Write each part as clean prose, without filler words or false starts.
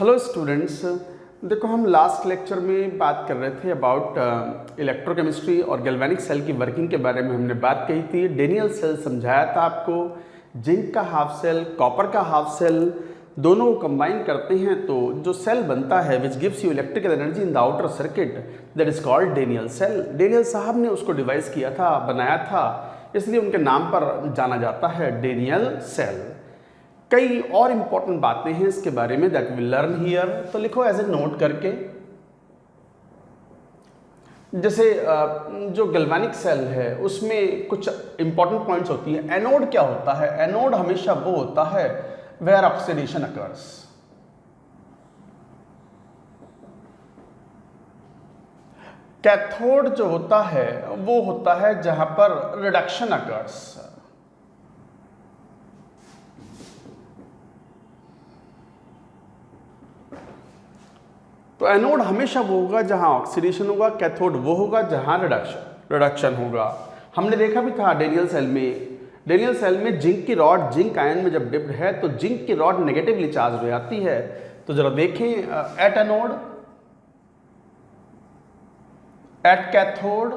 Hello students, देखो हम last lecture में बात कर रहे थे अबाउट इलेक्ट्रोकेमिस्ट्री और गैल्वेनिक सेल की वर्किंग के बारे में। हमने बात कही थी, डेनियल सेल समझाया था आपको, जिंक का हाफ सेल, कॉपर का हाफ सेल, दोनों को कंबाइन करते हैं तो जो सेल बनता है which gives you electrical energy in the outer circuit, that is called Daniel cell. Daniel साहब ने उसको डिवाइस किया था, बनाया था, इसलिए उनके नाम पर जाना जाता है डेनियल सेल। कई और इंपॉर्टेंट बातें हैं इसके बारे में दैट विल लर्न हियर, तो लिखो एज ए नोट करके। जैसे जो गैल्वेनिक सेल है उसमें कुछ इंपॉर्टेंट पॉइंट्स होती है। एनोड क्या होता है? एनोड हमेशा वो होता है वेयर ऑक्सीडेशन अकर्स। कैथोड जो होता है वो होता है जहां पर रिडक्शन अकर्स। तो एनोड हमेशा वो होगा जहां ऑक्सीडेशन होगा, कैथोड वो होगा जहां रिडक्शन होगा। हमने देखा भी था डेनियल सेल में जिंक की रॉड जिंक आयन में जब डिप्ड है तो जिंक की रॉड नेगेटिवली चार्ज हो जाती है। तो जरा देखें, एट एनोड, एट कैथोड,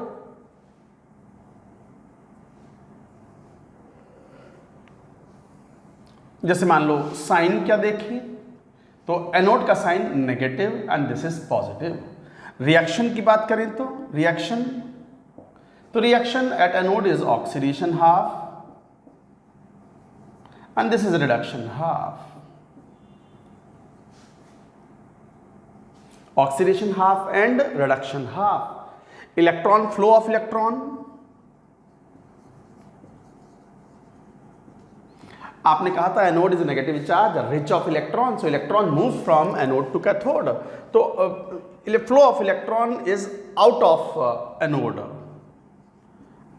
जैसे मान लो साइन क्या देखें तो एनोड का sign negative and this is positive. Reaction की बात करें तो reaction at anode is oxidation half and this is reduction half. Oxidation half and reduction half. Electron flow of electron, आपने कहा था anode is negative charge, rich of electron, so electron move from anode to cathode. तो flow of electron is out of anode,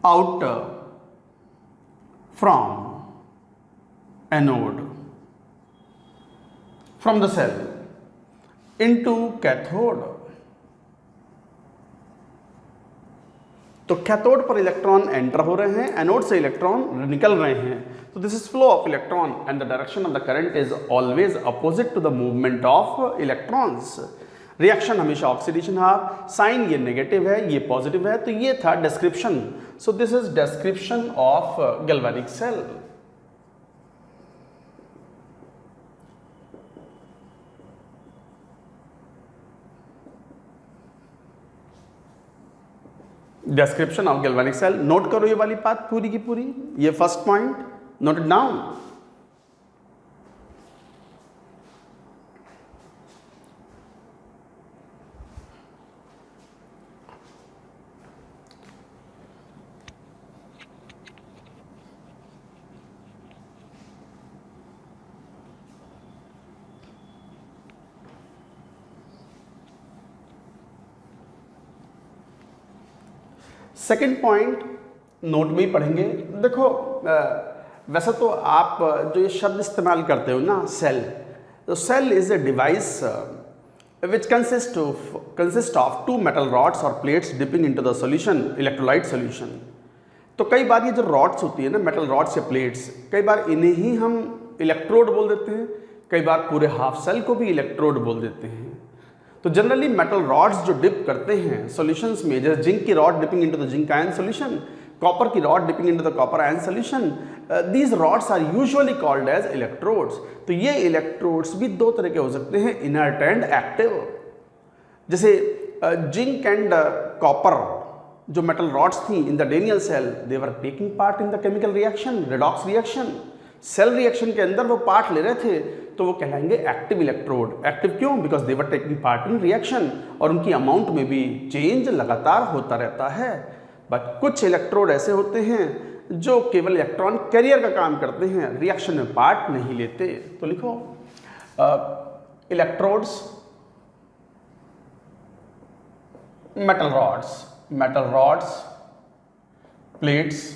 out from anode, from the cell into cathode. तो cathode पर electron enter हो रहे हैं, anode से electron निकल रहे हैं। तो this is flow of electron and the direction of the current is always opposite to the movement of electrons. Reaction हमेशा ऑक्सीडेशन हाफ, साइन ये नेगेटिव है, ये पॉजिटिव है। तो ये था description. So this is description of galvanic cell. Description of galvanic cell. Note करो ये वाली बात पूरी की पूरी, ये first point, note it down. Second point note में ही पढ़ेंगे। देखो वैसे तो आप जो ये शब्द इस्तेमाल करते हो ना सेल, तो cell is a device which consist of two metal rods और plates dipping into the solution, electrolyte solution. तो कई बार ये जो रॉड्स होती है ना, मेटल रॉड्स या प्लेट्स, कई बार इन्हें ही हम इलेक्ट्रोड बोल देते हैं, कई बार पूरे हाफ सेल को भी इलेक्ट्रोड बोल देते हैं। तो जनरली मेटल रॉड्स जो डिप करते हैं सॉल्यूशंस में, जैसे जिंक की rod dipping into the zinc ion solution, copper की rod dipping into the copper ion solution, these rods are usually called as electrodes. तो ये इलेक्ट्रोड्स भी दो तरह के हो सकते हैं, इनर्ट एंड एक्टिव। जैसे जिंक एंड कॉपर जो मेटल रॉड्स थी in the Daniel cell, they were taking part in the chemical reaction, redox reaction. Cell reaction के अंदर वो पार्ट ले रहे थे, तो वो कहलाएंगे एक्टिव इलेक्ट्रोड। एक्टिव क्यों? Because they were taking part in reaction, और उनकी अमाउंट में भी चेंज लगातार होता रहता है। बट कुछ इलेक्ट्रोड ऐसे होते हैं जो केवल इलेक्ट्रॉन कैरियर का काम करते हैं, रिएक्शन में पार्ट नहीं लेते। तो लिखो electrodes, metal rods, plates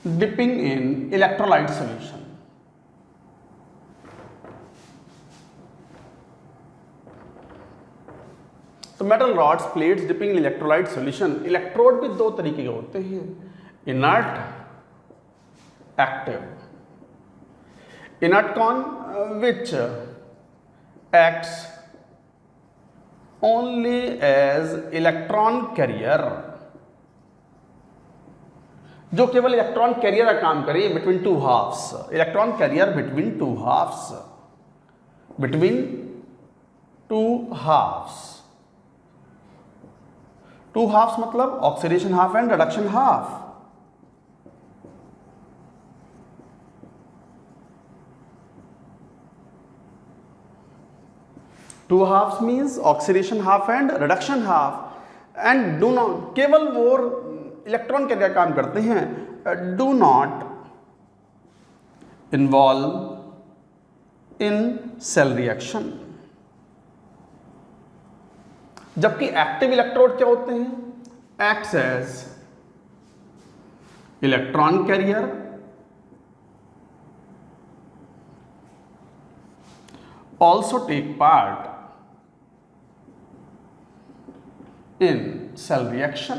dipping in electrolyte solution। तो metal rods, plates dipping in electrolyte solution. Electrode भी दो तरीके के होते हैं, inert, active. inert con which acts only as electron carrier, जो केवल इलेक्ट्रॉन कैरियर का काम करे between two halves, electron carrier between two halves, between two halves, two halves मतलब oxidation half and reduction half. Two halves means oxidation half and reduction half. And do not, केवल वो electron carrier काम करते हैं, do not involve in cell reaction. जबकि active electrode क्या होते हैं? Acts as electron carrier also take part in cell reaction।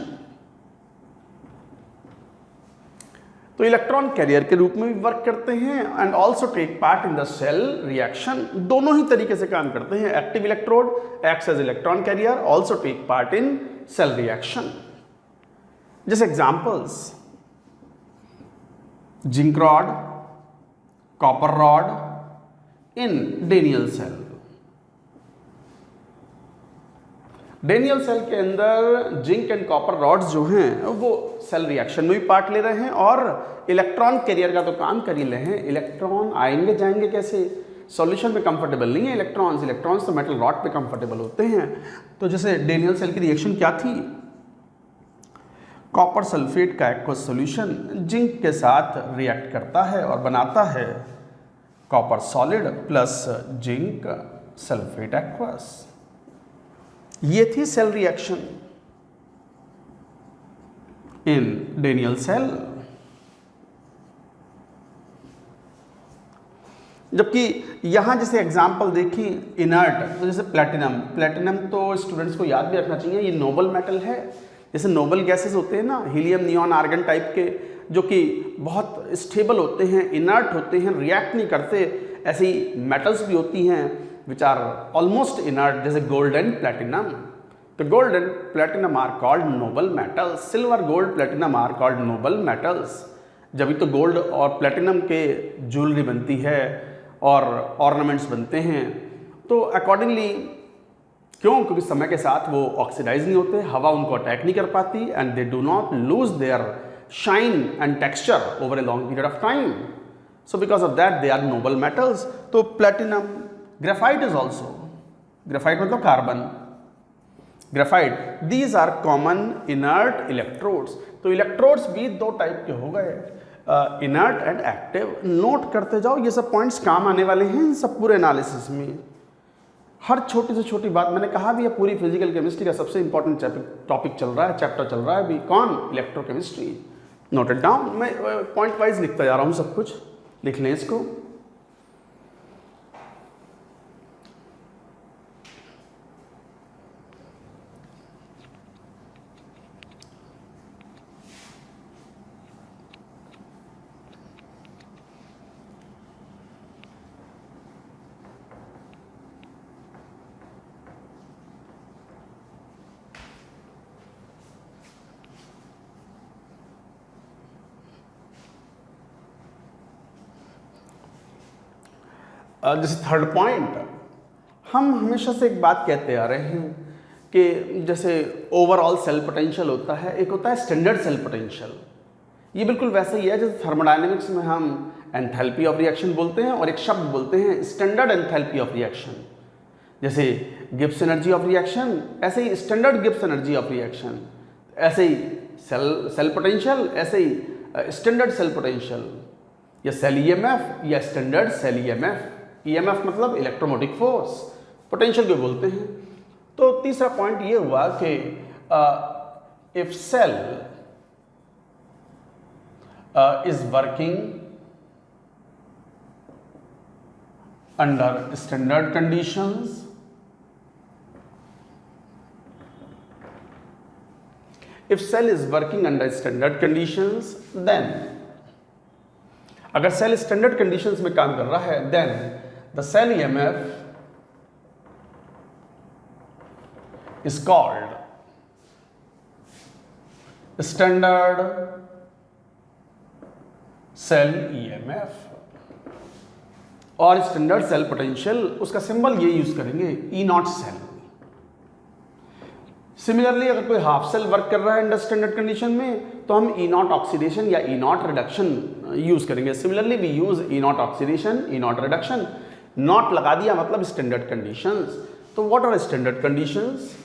तो इलेक्ट्रॉन कैरियर के रूप में भी वर्क करते हैं and also take part in the cell reaction. दोनों ही तरीके से काम करते हैं। Active electrode acts as electron carrier, also take part in cell reaction. जैसे examples, zinc rod, copper rod in Daniell cell. Daniell cell के अंदर जिंक एंड कॉपर रॉड्स जो हैं वो सेल रिएक्शन में भी पार्ट ले रहे हैं और इलेक्ट्रॉन कैरियर का तो काम कर ही रहे हैं। इलेक्ट्रॉन आएंगे जाएंगे कैसे? सॉल्यूशन में कंफर्टेबल नहीं है इलेक्ट्रॉन्स, इलेक्ट्रॉन्स तो मेटल रॉड पे कंफर्टेबल होते हैं। तो जैसे डेनियल सेल की रिएक्शन क्या थी? कॉपर सल्फेट का एक्वस सॉल्यूशन जिंक के साथ रिएक्ट करता है और बनाता है copper solid plus zinc sulphate aqueous. ये थी cell reaction in Daniell cell. जबकि यहां जैसे एग्जांपल देखें इनर्ट, तो जैसे प्लेटिनम, प्लेटिनम तो स्टूडेंट्स को याद भी रखना चाहिए, ये नोबल मेटल है। जैसे नोबल गैसेस होते हैं ना, हीलियम, नियॉन, आर्गन टाइप के, जो कि बहुत स्टेबल होते हैं, इनर्ट होते हैं, रिएक्ट नहीं करते। ऐसी मेटल्स भी होती हैं विच आर ऑलमोस्ट इनर्ट, जैसे गोल्ड एंड प्लेटिनम। तो gold and platinum are called noble metals, silver, gold, platinum are called noble metals. जब तो गोल्ड और प्लेटिनम के ज्वेलरी बनती है और ऑर्नामेंट्स बनते हैं। तो अकॉर्डिंगली क्यों? क्योंकि समय के साथ वो ऑक्सीडाइज नहीं होते, हवा उनको अटैक नहीं कर पाती and they do not lose their shine and texture over a long period of time. So because of that they are noble metals। तो platinum, graphite is also, graphite मतलब carbon, graphite, these are common inert electrodes। तो electrodes भी दो type के हो गए, inert and active. Note करते जाओ, ये सब पॉइंट्स काम आने वाले हैं इन सब पूरे एनालिसिस में। हर छोटी से छोटी बात मैंने कहा भी है, पूरी फिजिकल केमिस्ट्री का सबसे इंपॉर्टेंट टॉपिक चल रहा है, चैप्टर चल रहा है अभी, कौन? इलेक्ट्रोकेमिस्ट्री। नोट इट डाउन, मैं पॉइंट वाइज लिखता जा रहा हूँ सब कुछ, लिख लें इसको। जैसे थर्ड पॉइंट, हम हमेशा से एक बात कहते आ रहे हैं कि जैसे ओवरऑल सेल पोटेंशियल होता है, एक होता है स्टैंडर्ड सेल पोटेंशियल। ये बिल्कुल वैसे ही है जैसे थर्मोडायनेमिक्स में हम एंथैल्पी ऑफ रिएक्शन बोलते हैं और एक शब्द बोलते हैं स्टैंडर्ड एंथैल्पी ऑफ रिएक्शन। जैसे गिब्स एनर्जी ऑफ रिएक्शन, ऐसे ही standard Gibbs energy of reaction, ऐसे ही सेल पोटेंशियल, ऐसे ही स्टैंडर्ड सेल पोटेंशियल, या सेल ईएमएफ या स्टैंडर्ड सेल ईएमएफ। ईएमएफ मतलब इलेक्ट्रोमोटिक फोर्स, पोटेंशियल को बोलते हैं। तो तीसरा पॉइंट ये हुआ कि if cell is working under standard conditions, if cell is working under standard conditions, then अगर सेल स्टैंडर्ड कंडीशंस में काम कर रहा है then the cell EMF is called standard cell EMF. और स्टैंडर्ड सेल पोटेंशियल उसका सिंबल ये use करेंगे ई नॉट सेल। सिमिलरली अगर कोई हाफ सेल वर्क कर रहा है अंडर स्टैंडर्ड कंडीशन में तो हम ई नॉट ऑक्सीडेशन या ई नॉट रिडक्शन यूज करेंगे। Similarly we use E naught oxidation, E naught reduction. Naught लगा दिया मतलब स्टैंडर्ड कंडीशंस। तो what are standard conditions?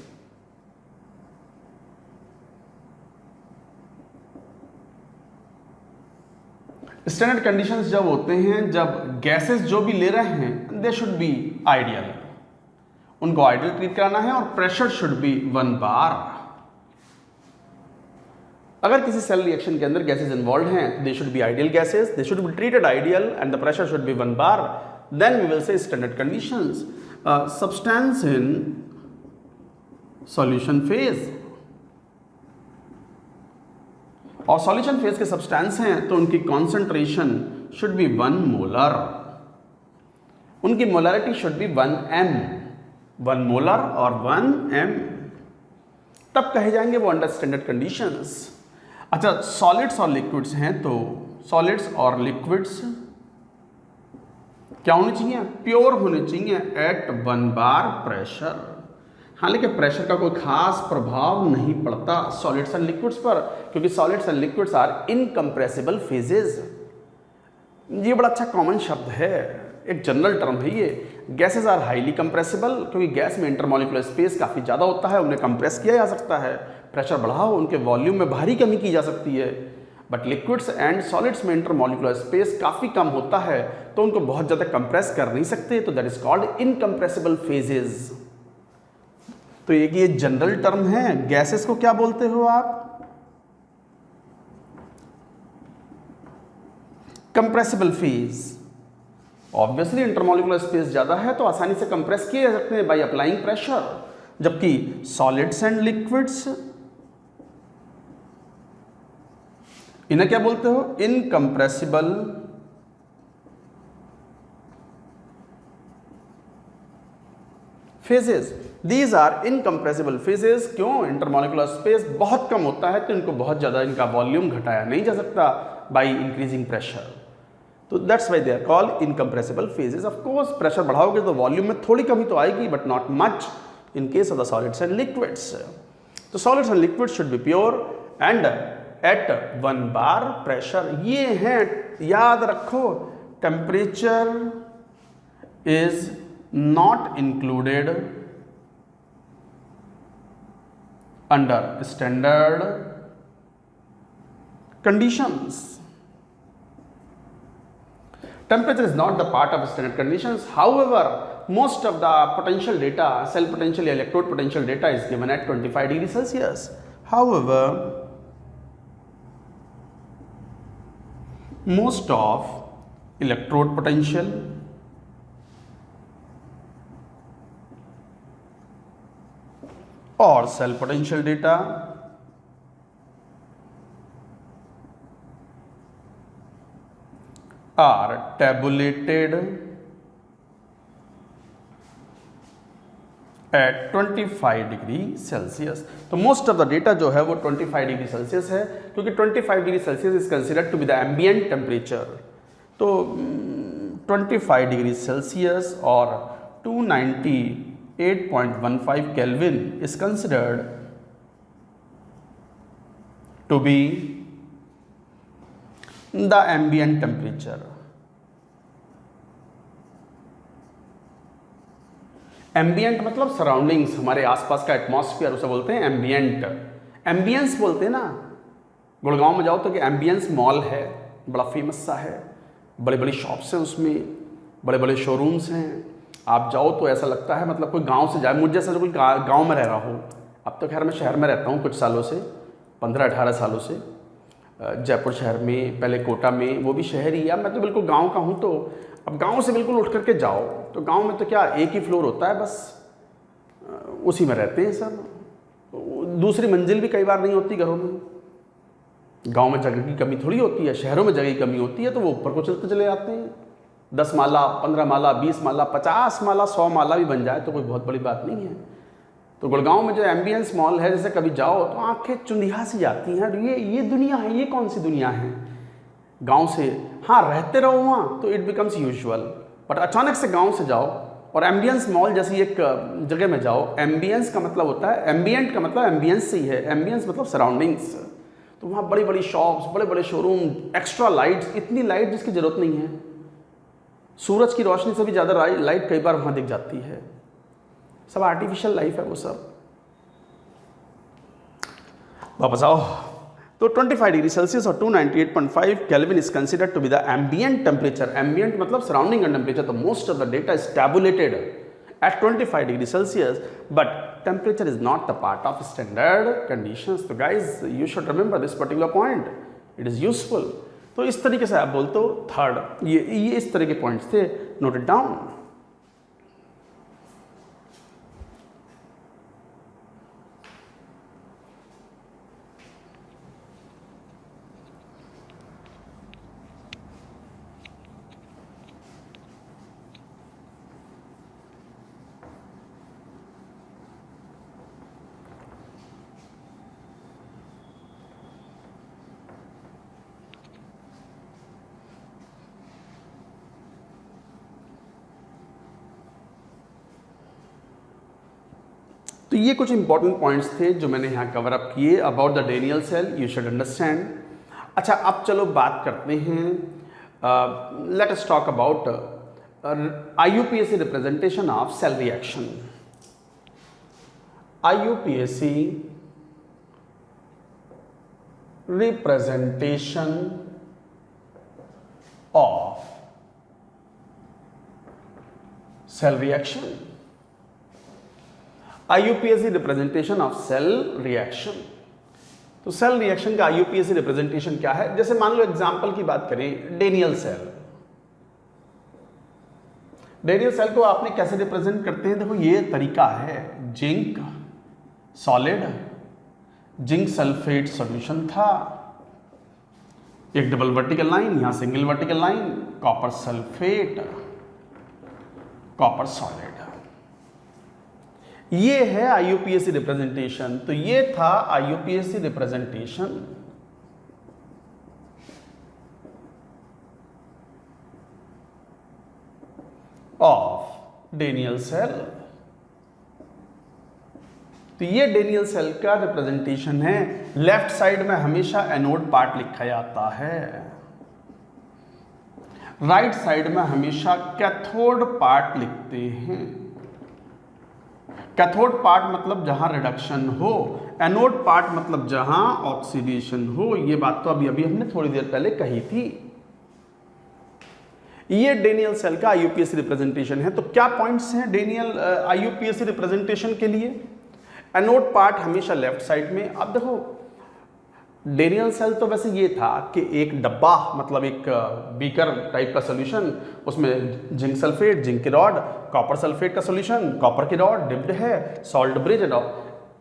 Standard conditions जब होते हैं जब गैसेस जो भी ले रहे हैं दे शुड बी आइडियल, उनको आइडियल ट्रीट कराना है और प्रेशर शुड बी 1 बार। अगर किसी सेल रिएक्शन के अंदर गैसेस इन्वॉल्व हैं they should be ideal gases, they should be treated ideal and the pressure should be 1 bar, then we will say standard conditions. Substance in solution phase, और solution phase के substance हैं तो उनकी concentration should be 1 molar, उनकी molarity should be 1 m, 1 molar और 1 m, तब कहे जाएंगे वो अंडर स्टैंडर्ड कंडीशंस। अच्छा, सॉलिड्स और लिक्विड्स हैं तो सॉलिड्स और लिक्विड्स क्या होने चाहिए? प्योर होने चाहिए एट 1 बार प्रेशर। हालांकि प्रेशर का कोई खास प्रभाव नहीं पड़ता सॉलिड्स एंड लिक्विड्स पर, क्योंकि solids and liquids are incompressible phases. ये बड़ा अच्छा कॉमन शब्द है, एक जनरल टर्म है ये। गैसेस आर हाईली कंप्रेसिबल, क्योंकि गैस में इंटरमॉलिक्यूलर स्पेस काफ़ी ज़्यादा होता है, उन्हें कंप्रेस किया जा सकता है। प्रेशर बढ़ाओ उनके वॉल्यूम में भारी कमी की जा सकती है। बट लिक्विड्स एंड सॉलिड्स में इंटरमॉलिक्यूलर स्पेस काफ़ी कम होता है तो उनको बहुत ज़्यादा कंप्रेस कर नहीं सकते, तो that is called incompressible phases. तो एक ये जनरल टर्म है। गैसेस को क्या बोलते हो आप? Compressible phase. Obviously intermolecular space ज्यादा है तो आसानी से कंप्रेस किए जा सकते हैं बाय अप्लाइंग प्रेशर, जबकि सॉलिड्स एंड लिक्विड्स इन्हें क्या बोलते हो? Incompressible phases. These are incompressible phases. क्यों? इंटरमॉलिक्यूलर स्पेस बहुत कम होता है तो इनको बहुत ज़्यादा इनका वॉल्यूम घटाया नहीं जा सकता बाय इंक्रीजिंग प्रेशर, तो that's why they are called incompressible phases. Of course pressure बढ़ाओगे तो वॉल्यूम में थोड़ी कमी तो आएगी, but not much in case of the solids and liquids. तो solids and liquids should be pure and at 1 bar pressure. ये हैं, याद रखो, temperature is not included under standard conditions. Temperature is not the part of standard conditions. However, most of the potential data, cell potential, electrode potential data is given at 25 degrees Celsius. However, most of electrode potential or cell potential data are tabulated at 25 degree Celsius. तो most of the data जो है वो 25 degree Celsius है, क्योंकि 25 degree Celsius is considered to be the ambient temperature. तो 25 degree Celsius और 298.15 kelvin is considered to be the ambient temperature. Ambient मतलब surroundings, हमारे आसपास का एटमॉस्फेयर, उसे बोलते हैं एम्बिएंट। एम्बियंस बोलते हैं ना। गुड़गांव में जाओ तो कि एम्बियंस मॉल है, बड़ा फेमस सा है, बड़े बड़ी शॉप्स हैं, उसमें बड़े बड़े शोरूम्स हैं। आप जाओ तो ऐसा लगता है मतलब कोई गांव से जाए, मुझे जैसा कोई गांव में रह रहा हो। अब तो खैर मैं शहर में रहता हूँ कुछ सालों से, 15-18 सालों से, जयपुर शहर में, पहले कोटा में, वो भी शहर ही। या मैं तो बिल्कुल गांव का हूँ। तो अब गांव से बिल्कुल उठ करके जाओ तो गांव में तो क्या एक ही फ्लोर होता है, बस उसी में रहते हैं सब। दूसरी मंजिल भी कई बार नहीं होती घरों में। गांव में जगह की कमी थोड़ी होती है, शहरों में जगह की कमी होती है, तो वो ऊपर को चलते चले जाते हैं। 10 माला, 15 माला, 20 माला, 50 माला, 100 माला भी बन जाए तो कोई बहुत बड़ी बात नहीं है। तो गुड़गांव में जो एम्बियंस मॉल है, जैसे कभी जाओ तो आंखें चुंधिया सी जाती हैं, ये दुनिया है, ये कौन सी दुनिया है। गांव से हाँ रहते रहो वहाँ तो इट बिकम्स यूजुअल, बट अचानक से गांव से जाओ और एम्बियंस मॉल जैसी एक जगह में जाओ। एम्बियंस का मतलब होता है, एम्बियंट का मतलब एम्बियंस से ही है, एम्बियंस मतलब सराउंडिंग्स। तो वहाँ बड़ी बड़ी शॉप्स, बड़े बड़े शोरूम, एक्स्ट्रा लाइट्स, इतनी लाइट जिसकी ज़रूरत नहीं है। सूरज की रोशनी से भी ज़्यादा लाइट कई बार वहाँ दिख जाती है। सब आर्टिफिशियल लाइफ है वो सब। वापस आओ। तो 25 डिग्री सेल्सियस और 298.5 kelvin is considered to be the ambient temperature. Ambient मतलब सराउंडिंग का टेम्परेचर। तो most of the data is tabulated at 25 degree Celsius, but temperature is not the part of standard conditions. So guys, you should remember this particular point. It is useful. तो इस तरीके से आप बोलते हो third, ये इस तरह के पॉइंट्स थे, नोट इट डाउन। तो ये कुछ इंपॉर्टेंट पॉइंट्स थे जो मैंने यहाँ कवर अप किए about the Daniel cell, you should understand. अच्छा, अब चलो बात करते हैं, let us talk about IUPAC representation of cell reaction. IUPAC representation of cell reaction. IUPAC representation of cell reaction. तो सेल रिएक्शन का IUPAC रिप्रेजेंटेशन क्या है? जैसे मान लो एग्जांपल की बात करें, डेनियल सेल। डेनियल सेल को आपने कैसे रिप्रेजेंट करते हैं? देखो ये तरीका है, zinc solid, zinc sulphate solution था, एक डबल वर्टिकल लाइन, यहां single vertical line, copper sulphate, copper solid. ये है IUPAC रिप्रेजेंटेशन। तो ये था IUPAC representation of Daniel cell. तो ये डेनियल सेल का रिप्रेजेंटेशन है। लेफ्ट साइड में हमेशा एनोड पार्ट लिखा जाता है, राइट साइड में हमेशा कैथोड पार्ट लिखते हैं। कैथोड पार्ट मतलब जहां रिडक्शन हो, एनोड पार्ट मतलब जहां ऑक्सीडेशन हो। ये बात तो अभी हमने थोड़ी देर पहले कही थी। ये डेनियल सेल का IUPAC रिप्रेजेंटेशन है। तो क्या पॉइंट्स हैं डेनियल IUPAC रिप्रेजेंटेशन के लिए? एनोड पार्ट हमेशा लेफ्ट साइड में। अब देखो डेनियल सेल तो वैसे ये था कि एक डब्बा, मतलब एक बीकर टाइप का सोल्यूशन, उसमें जिंक सल्फेट, जिंक की रॉड, कॉपर सल्फेट का सोल्यूशन, कॉपर की रॉड डिप्ड है, सॉल्ट ब्रिज।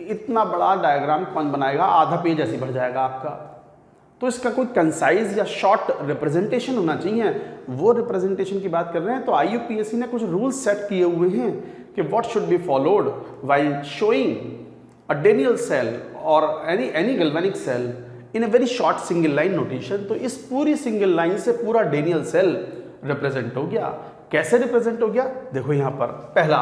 इतना बड़ा डायग्राम कौन बनाएगा? आधा पेज ऐसे भर जाएगा आपका। तो इसका कोई कंसाइज या शॉर्ट रिप्रेजेंटेशन होना चाहिए, वो रिप्रेजेंटेशन की बात कर रहे हैं। तो IUPAC ने कुछ रूल्स सेट किए हुए हैं कि what should be followed while showing a Daniell cell और any galvanic cell in a very short single line notation. तो इस पूरी सिंगल लाइन से पूरा डेनियल सेल रिप्रेजेंट हो गया। कैसे रिप्रेजेंट हो गया? देखो यहां पर पहला,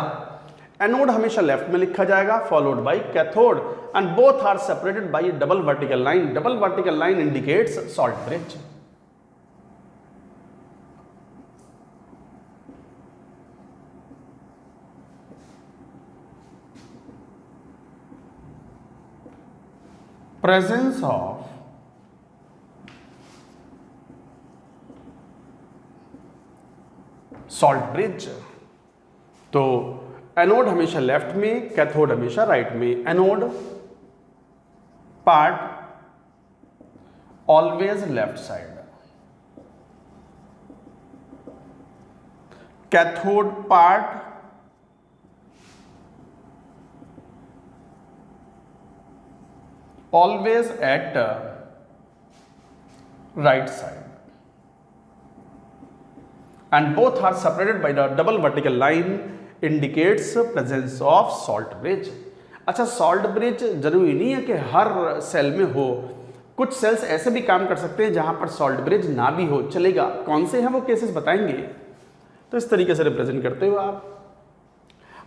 एनोड हमेशा लेफ्ट में लिखा जाएगा, followed by cathode, and both are separated by double vertical line. Double vertical line indicates salt bridge. Presence of salt bridge. तो एनोड हमेशा लेफ्ट में, कैथोड हमेशा राइट में। Anode part always left side, cathode part always at right side, and both are separated by the double vertical line indicates presence of salt bridge. अच्छा, salt bridge जरूरी नहीं है कि हर cell में हो, कुछ सेल्स ऐसे भी काम कर सकते हैं जहां पर सॉल्ट ब्रिज ना भी हो, चलेगा। कौन से हैं वो केसेस बताएंगे। तो इस तरीके से रिप्रेजेंट करते हो आप।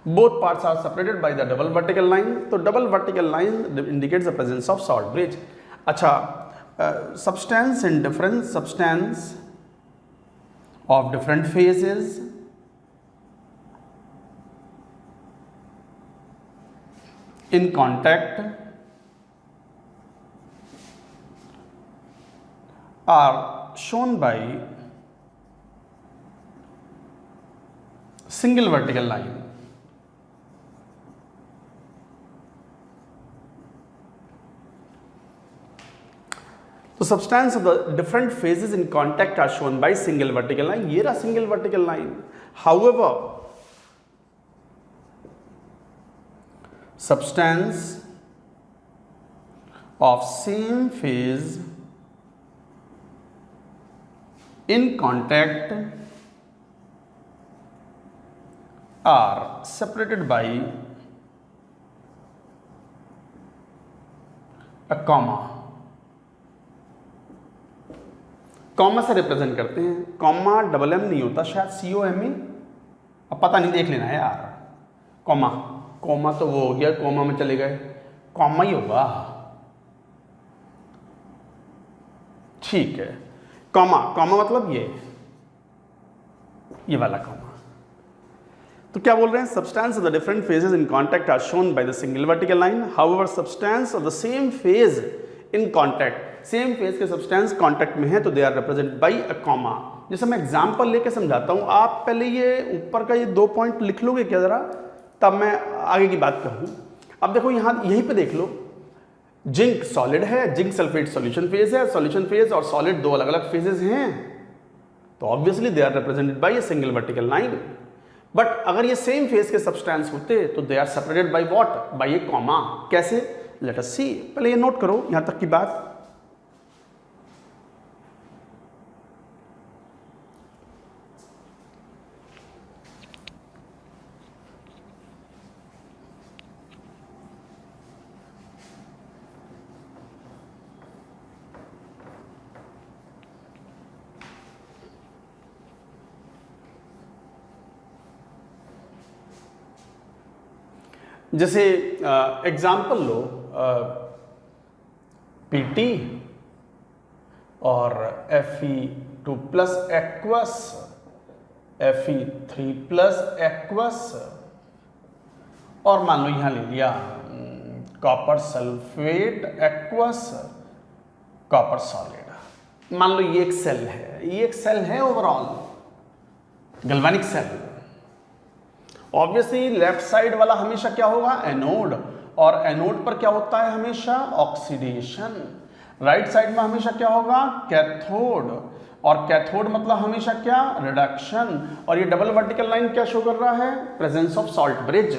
Both parts are separated by the double vertical line, तो double vertical line indicates the presence of salt bridge. अच्छा, substance in different substance of different phases in contact are shown by single vertical line. तो substance of the different phases in contact are shown by single vertical line. ये रहा single vertical line. However, substance of same phase in contact are separated by a comma. Comma से represent करते हैं। Comma double M नहीं होता, शायद COMA, अब पता नहीं, देख लेना है यार। कॉमा, कॉमा तो वो हो गया, कॉमा में चले गए, कॉमा ही होगा, ठीक है। कॉमा, कॉमा मतलब ये वाला कॉमा। तो क्या बोल रहे हैं, substance of the different phases in contact are shown by the single vertical line. However substance of the same phase in contact, same phase के सब्सटेंस कॉन्टैक्ट में है तो they are represent by a comma. जैसे मैं example लेके समझाता हूं, आप पहले ये ऊपर का ये 2 पॉइंट लिख लोगे क्या जरा, तब मैं आगे की बात कहूं। अब देखो यहां यहीं पे देख लो, जिंक सॉलिड है, जिंक सल्फेट सॉल्यूशन फेज है, सॉल्यूशन फेज और सॉलिड 2 अलग अलग फेजेस हैं, तो obviously they are represented by a single vertical line. But अगर ये सेम फेज के सब्सटेंस होते तो they are separated by what, by a comma. कैसे, लेट अस सी। पहले ये नोट करो यहां तक की बात। जैसे एग्जाम्पल लो, PT और Fe2 plus aqueous, Fe3 plus aqueous, और मान लो यहां ले लिया copper sulphate aqueous, copper solid. मान लो ये एक सेल है, ये एक सेल है overall galvanic cell. Obviously left side वाला हमेशा क्या होगा, एनोड, और एनोड पर क्या होता है हमेशा, ऑक्सीडेशन। राइट साइड में हमेशा क्या होगा, कैथोड, और कैथोड मतलब हमेशा क्या, रिडक्शन। और ये डबल वर्टिकल लाइन क्या शो कर रहा है, presence of salt bridge.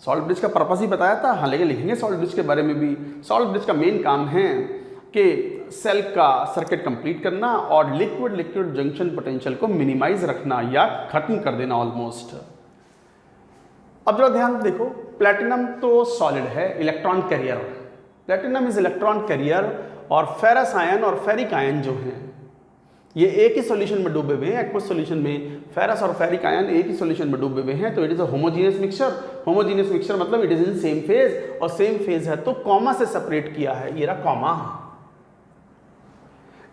Salt bridge का पर्पस ही बताया था, हाँ, लेकिन लिखेंगे सॉल्ट ब्रिज के बारे में भी। सॉल्ट ब्रिज का मेन काम है कि सेल का सर्किट कंप्लीट करना और लिक्विड लिक्विड जंक्शन पोटेंशियल को मिनिमाइज रखना या खत्म कर देना ऑलमोस्ट। अब जरा ध्यान देखो, प्लैटिनम तो सॉलिड है, electron carrier, platinum is electron carrier, और फेरस आयन और फेरिक आयन जो हैं ये एक ही सॉल्यूशन में डूबे हुए हैं। एक्वस सॉल्यूशन में फेरस और फेरिक आयन एक ही सॉल्यूशन में डूबे हुए हैं, तो it is a homogeneous mixture. Homogeneous mixture मतलब it is in same phase, और सेम फेज है तो कॉमा से सेपरेट किया है, ये रहा कॉमा।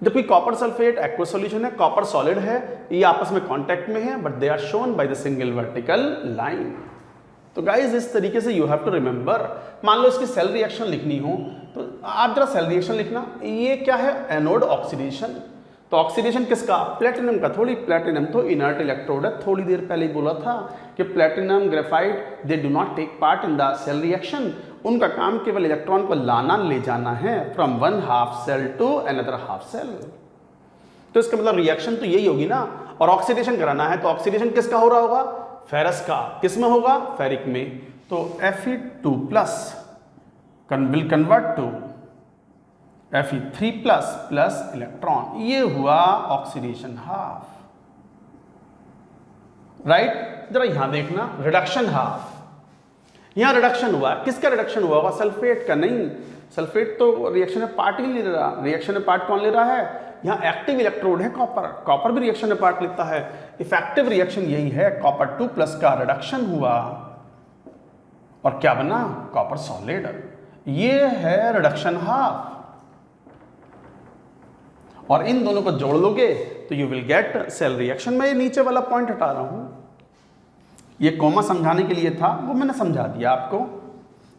जबकि कॉपर सल्फेट एक्वस सॉल्यूशन है, कॉपर सॉलिड है, ये आपस में कांटेक्ट में है, but they are shown by the single vertical line. तो गाइस इस तरीके से यू हैव टू रिमेंबर। मान लो इसकी सेल रिएक्शन लिखनी हो तो आप जरा सेल रिएक्शन लिखना। ये क्या है, एनोड ऑक्सीडेशन। तो ऑक्सीडेशन किसका, प्लेटिनम का। थोड़ी प्लेटिनम तो इनर्ट इलेक्ट्रोड है, थोड़ी देर पहले ही बोला था कि platinum graphite they do not take part in the cell reaction. उनका काम केवल इलेक्ट्रॉन को लाना ले जाना है from one half cell to another half cell. तो इसका मतलब रिएक्शन तो यही होगी ना, और ऑक्सीडेशन कराना है तो ऑक्सीडेशन किसका हो रहा होगा, फेरस का। किस में होगा, फेरिक में। तो Fe2 plus will convert to Fe3+ plus electron, ये हुआ ऑक्सीडेशन हाफ, राइट। जरा यहां देखना, रिडक्शन हाफ, यहां रिडक्शन हुआ, किसका रिडक्शन हुआ होगा? सल्फेट का। नहीं, सल्फेट तो रिएक्शन में पार्ट ही नहीं ले रहा। रिएक्शन में पार्ट कौन ले रहा है? यहाँ एक्टिव इलेक्ट्रोड है कॉपर, कॉपर भी रिएक्शन में पार्ट लेता है। इफेक्टिव रिएक्शन यही है, Copper2+ का रिडक्शन हुआ और क्या बना? Copper solid. ये है रिडक्शन हाफ, और इन दोनों को जोड़ लोगे तो you will get cell reaction. मैं ये नीचे वाला पॉइंट हटा रहा हूं, ये कॉमा समझाने के लिए था, वो मैंने समझा दिया आपको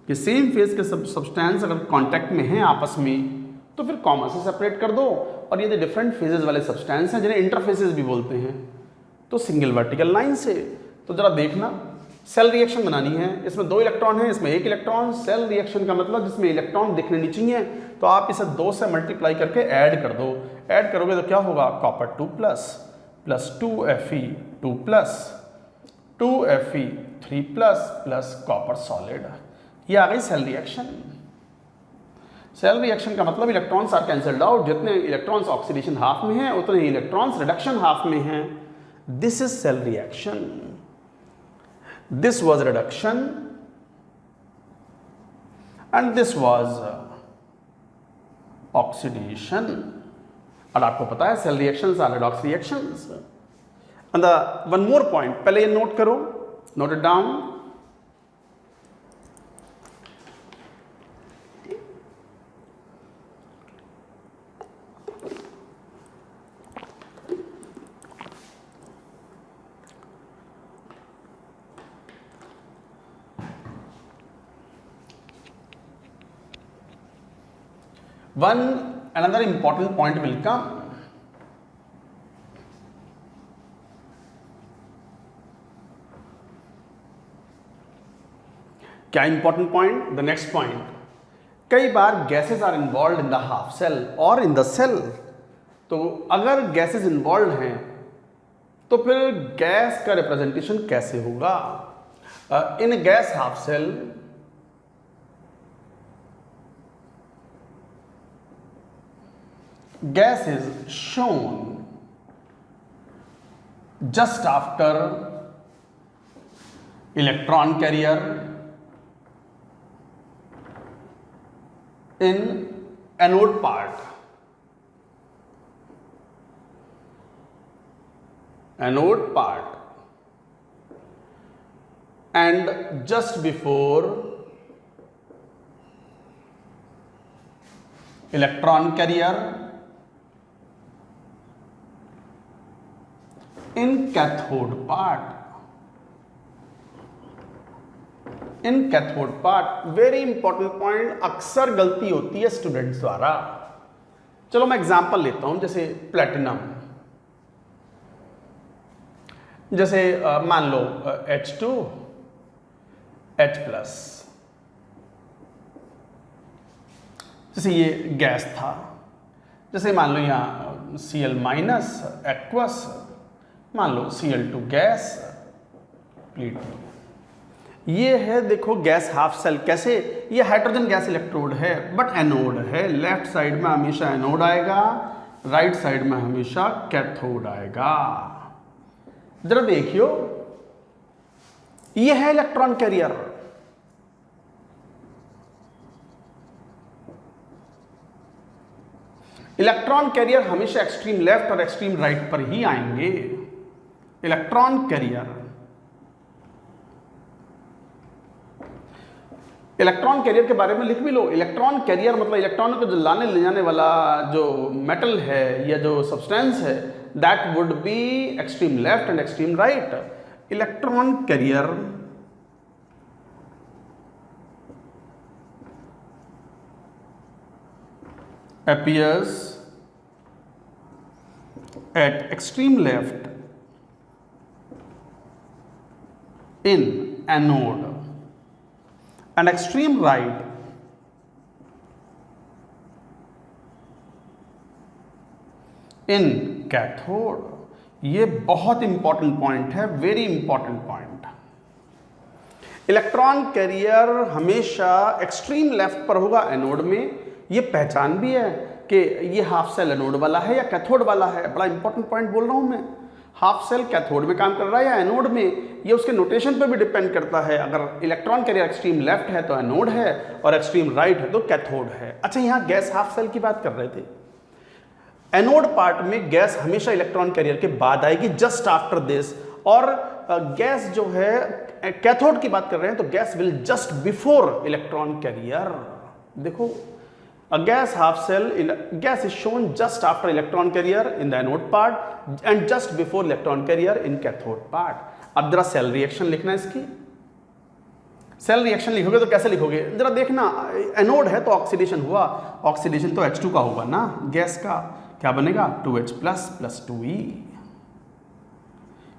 कि सेम फेज के सब्सटेंस अगर कांटेक्ट में हैं आपस में तो फिर कॉमा से सेपरेट कर दो, और ये डिफरेंट फेजेस वाले सब्सटेंस हैं जिन्हें इंटरफेसेस भी बोलते हैं, तो सिंगल वर्टिकल लाइन से। तो जरा देखना, सेल रिएक्शन बनानी है, इसमें 2 इलेक्ट्रॉन है, इसमें 1 इलेक्ट्रॉन। सेल रिएक्शन का मतलब जिसमें इलेक्ट्रॉन दिखने नहीं चाहिए, तो आप इसे 2 से मल्टीप्लाई करके ऐड कर दो। ऐड करोगे तो क्या होगा? Copper2+ plus 2Fe2+ 2Fe3+ plus copper solid. ये आ गई सेल रिएक्शन। सेल रिएक्शन का मतलब इलेक्ट्रॉन्स आर कैंसल्ड आउट, जितने इलेक्ट्रॉन्स ऑक्सीडेशन हाफ में हैं उतने ही इलेक्ट्रॉन्स रिडक्शन हाफ में हैं। This is cell reaction, this was reduction and this was oxidation. और आपको पता है cell reactions are redox reactions. And one more point, पहले ये नोट करो, note it down. Another important point will come. क्या important point? The next point, कई बार gases are involve in the half cell और इन द सेल। तो अगर gases involve हैं तो फिर गैस का रिप्रेजेंटेशन कैसे होगा? In gas half cell gas is shown just after electron carrier in anode part, and just before electron carrier in cathode part. Very important point, अक्सर गलती होती है स्टूडेंट्स द्वारा। चलो मैं एग्जांपल लेता हूं, जैसे प्लेटिनम, जैसे मान लो H2 H+, जैसे ये गैस था, जैसे मान लो यहां Cl- एक्वस, मान लो Cl2 गैस, ये है देखो गैस हाफ सेल। कैसे? ये हाइड्रोजन गैस इलेक्ट्रोड है बट एनोड है। लेफ्ट साइड में हमेशा एनोड आएगा, राइट साइड में हमेशा कैथोड आएगा। जरा देखियो, ये है इलेक्ट्रॉन कैरियर, इलेक्ट्रॉन कैरियर हमेशा एक्सट्रीम लेफ्ट और एक्सट्रीम राइट पर ही आएंगे। इलेक्ट्रॉन कैरियर, इलेक्ट्रॉन कैरियर के बारे में लिख भी लो। इलेक्ट्रॉन कैरियर मतलब इलेक्ट्रॉनों को जो लाने ले जाने वाला जो मेटल है या जो सब्सटेंस है, that would be extreme left and extreme right. Electron carrier appears at extreme left in anode and extreme right in cathode। ये बहुत इंपॉर्टेंट पॉइंट है, very important point. Electron carrier हमेशा एक्सट्रीम लेफ्ट पर होगा anode में, ये पहचान भी है कि ये हाफ सेल एनोड वाला है या कैथोड वाला है। बड़ा इंपॉर्टेंट पॉइंट बोल रहा हूँ मैं। हाफ सेल कैथोड में काम कर रहा है या एनोड में, ये उसके नोटेशन पे भी डिपेंड करता है। अगर इलेक्ट्रॉन कैरियर एक्सट्रीम लेफ्ट है तो एनोड है और एक्सट्रीम राइट है तो कैथोड है। अच्छा, यहाँ गैस हाफ सेल की बात कर रहे थे। एनोड पार्ट में गैस हमेशा इलेक्ट्रॉन कैरियर के बाद आएगी, जस्ट आफ्टर दिस। और गैस जो है कैथोड की बात कर रहे हैं तो gas will just before electron carrier. देखो, a gas half cell gas is shown just after electron carrier in the anode part and just before electron carrier in cathode part। अब जरा सेल रिएक्शन लिखना है इसकी। Cell reaction लिखोगे तो कैसे लिखोगे, जरा देखना। एनोड है तो ऑक्सीडेशन हुआ, ऑक्सीडेशन तो H2 का होगा ना गैस का। क्या बनेगा 2H प्लस 2E।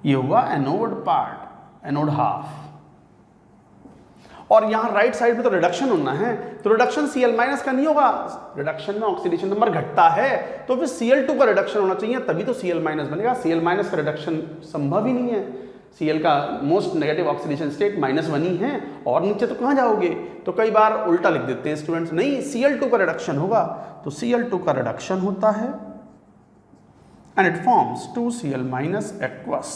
ये हुआ एनोड पार्ट, एनोड हाफ। और यहां राइट साइड में तो रिडक्शन होना है, तो रिडक्शन Cl माइनस का नहीं होगा। रिडक्शन में ऑक्सीडेशन नंबर घटता है तो फिर Cl2 का रिडक्शन होना चाहिए, तभी तो Cl माइनस बनेगा। Cl माइनस का रिडक्शन संभव ही नहीं है। Cl का मोस्ट नेगेटिव ऑक्सीडेशन स्टेट -1 ही है, और नीचे तो कहां जाओगे। तो कई बार उल्टा लिख देते हैं स्टूडेंट्स, नहीं Cl2 का रिडक्शन होगा। तो Cl2 का रिडक्शन होता है and it forms 2Cl minus aqueous.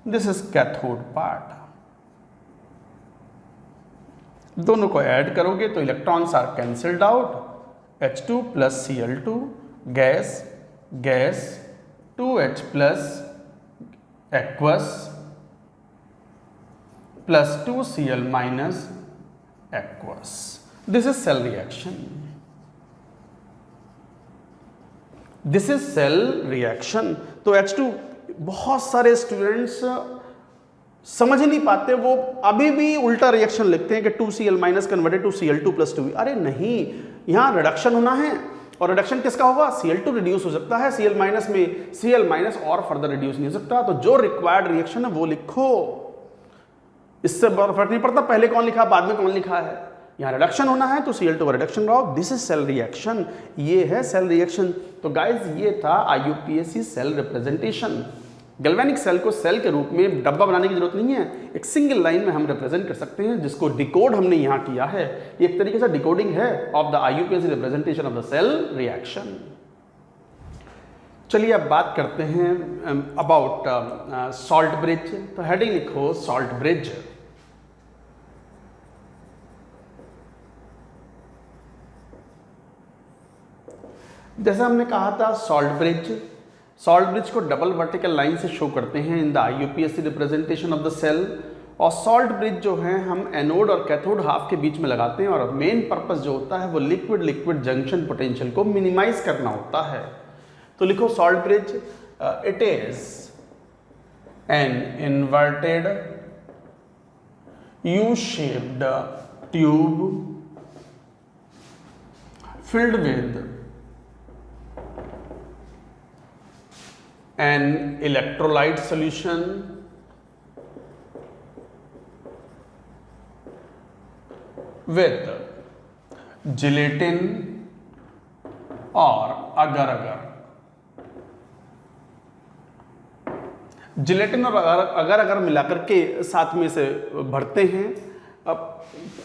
This is cathode part. दोनों को ऐड करोगे तो electrons are cancelled out. H2 plus Cl2 gas, gas 2H plus aqueous plus 2Cl minus aqueous. This is cell reaction. This is cell reaction. तो H2 बहुत सारे students समझ नहीं पाते, वो अभी भी उल्टा रिएक्शन लिखते हैं कि 2Cl minus converted to Cl2 plus 2। अरे नहीं, यहाँ रिडक्शन होना है, और रिडक्शन किसका होगा, Cl2 रिड्यूस हो सकता है Cl माइनस में, Cl माइनस और फर्दर रिड्यूस नहीं हो सकता। तो जो रिक्वायर्ड रिएक्शन है वो लिखो, इससे बहुत फर्क नहीं पड़ता पहले कौन लिखा बाद में कौन लिखा है। यहाँ रिडक्शन होना है तो Cl2 का रिडक्शन रहो। दिस इज सेल रिएक्शन, ये है सेल रिएक्शन। तो गाइज ये था IUPAC cell representation. Galvanic cell को सेल के रूप में डब्बा बनाने की जरूरत नहीं है, एक सिंगल लाइन में हम रिप्रेजेंट कर सकते हैं, जिसको डिकोड हमने यहाँ किया है। ये एक तरीके से डिकोडिंग है of the IUPAC representation of the cell reaction. चलिए अब बात करते हैं अबाउट सॉल्ट ब्रिज। तो हेडिंग लिखो सॉल्ट ब्रिज। जैसा हमने कहा था सॉल्ट ब्रिज को डबल वर्टिकल लाइन से शो करते हैं in the IUPAC representation of the cell. और सॉल्ट ब्रिज जो है हम एनोड और कैथोड हाफ के बीच में लगाते हैं, और मेन पर्पस जो होता है वो लिक्विड लिक्विड जंक्शन पोटेंशियल को मिनिमाइज करना होता है। तो लिखो salt bridge, it is an inverted U shaped tube filled with an electrolyte solution with gelatin और अगर जिलेटिन और अगर मिलाकर के साथ में से भरते हैं।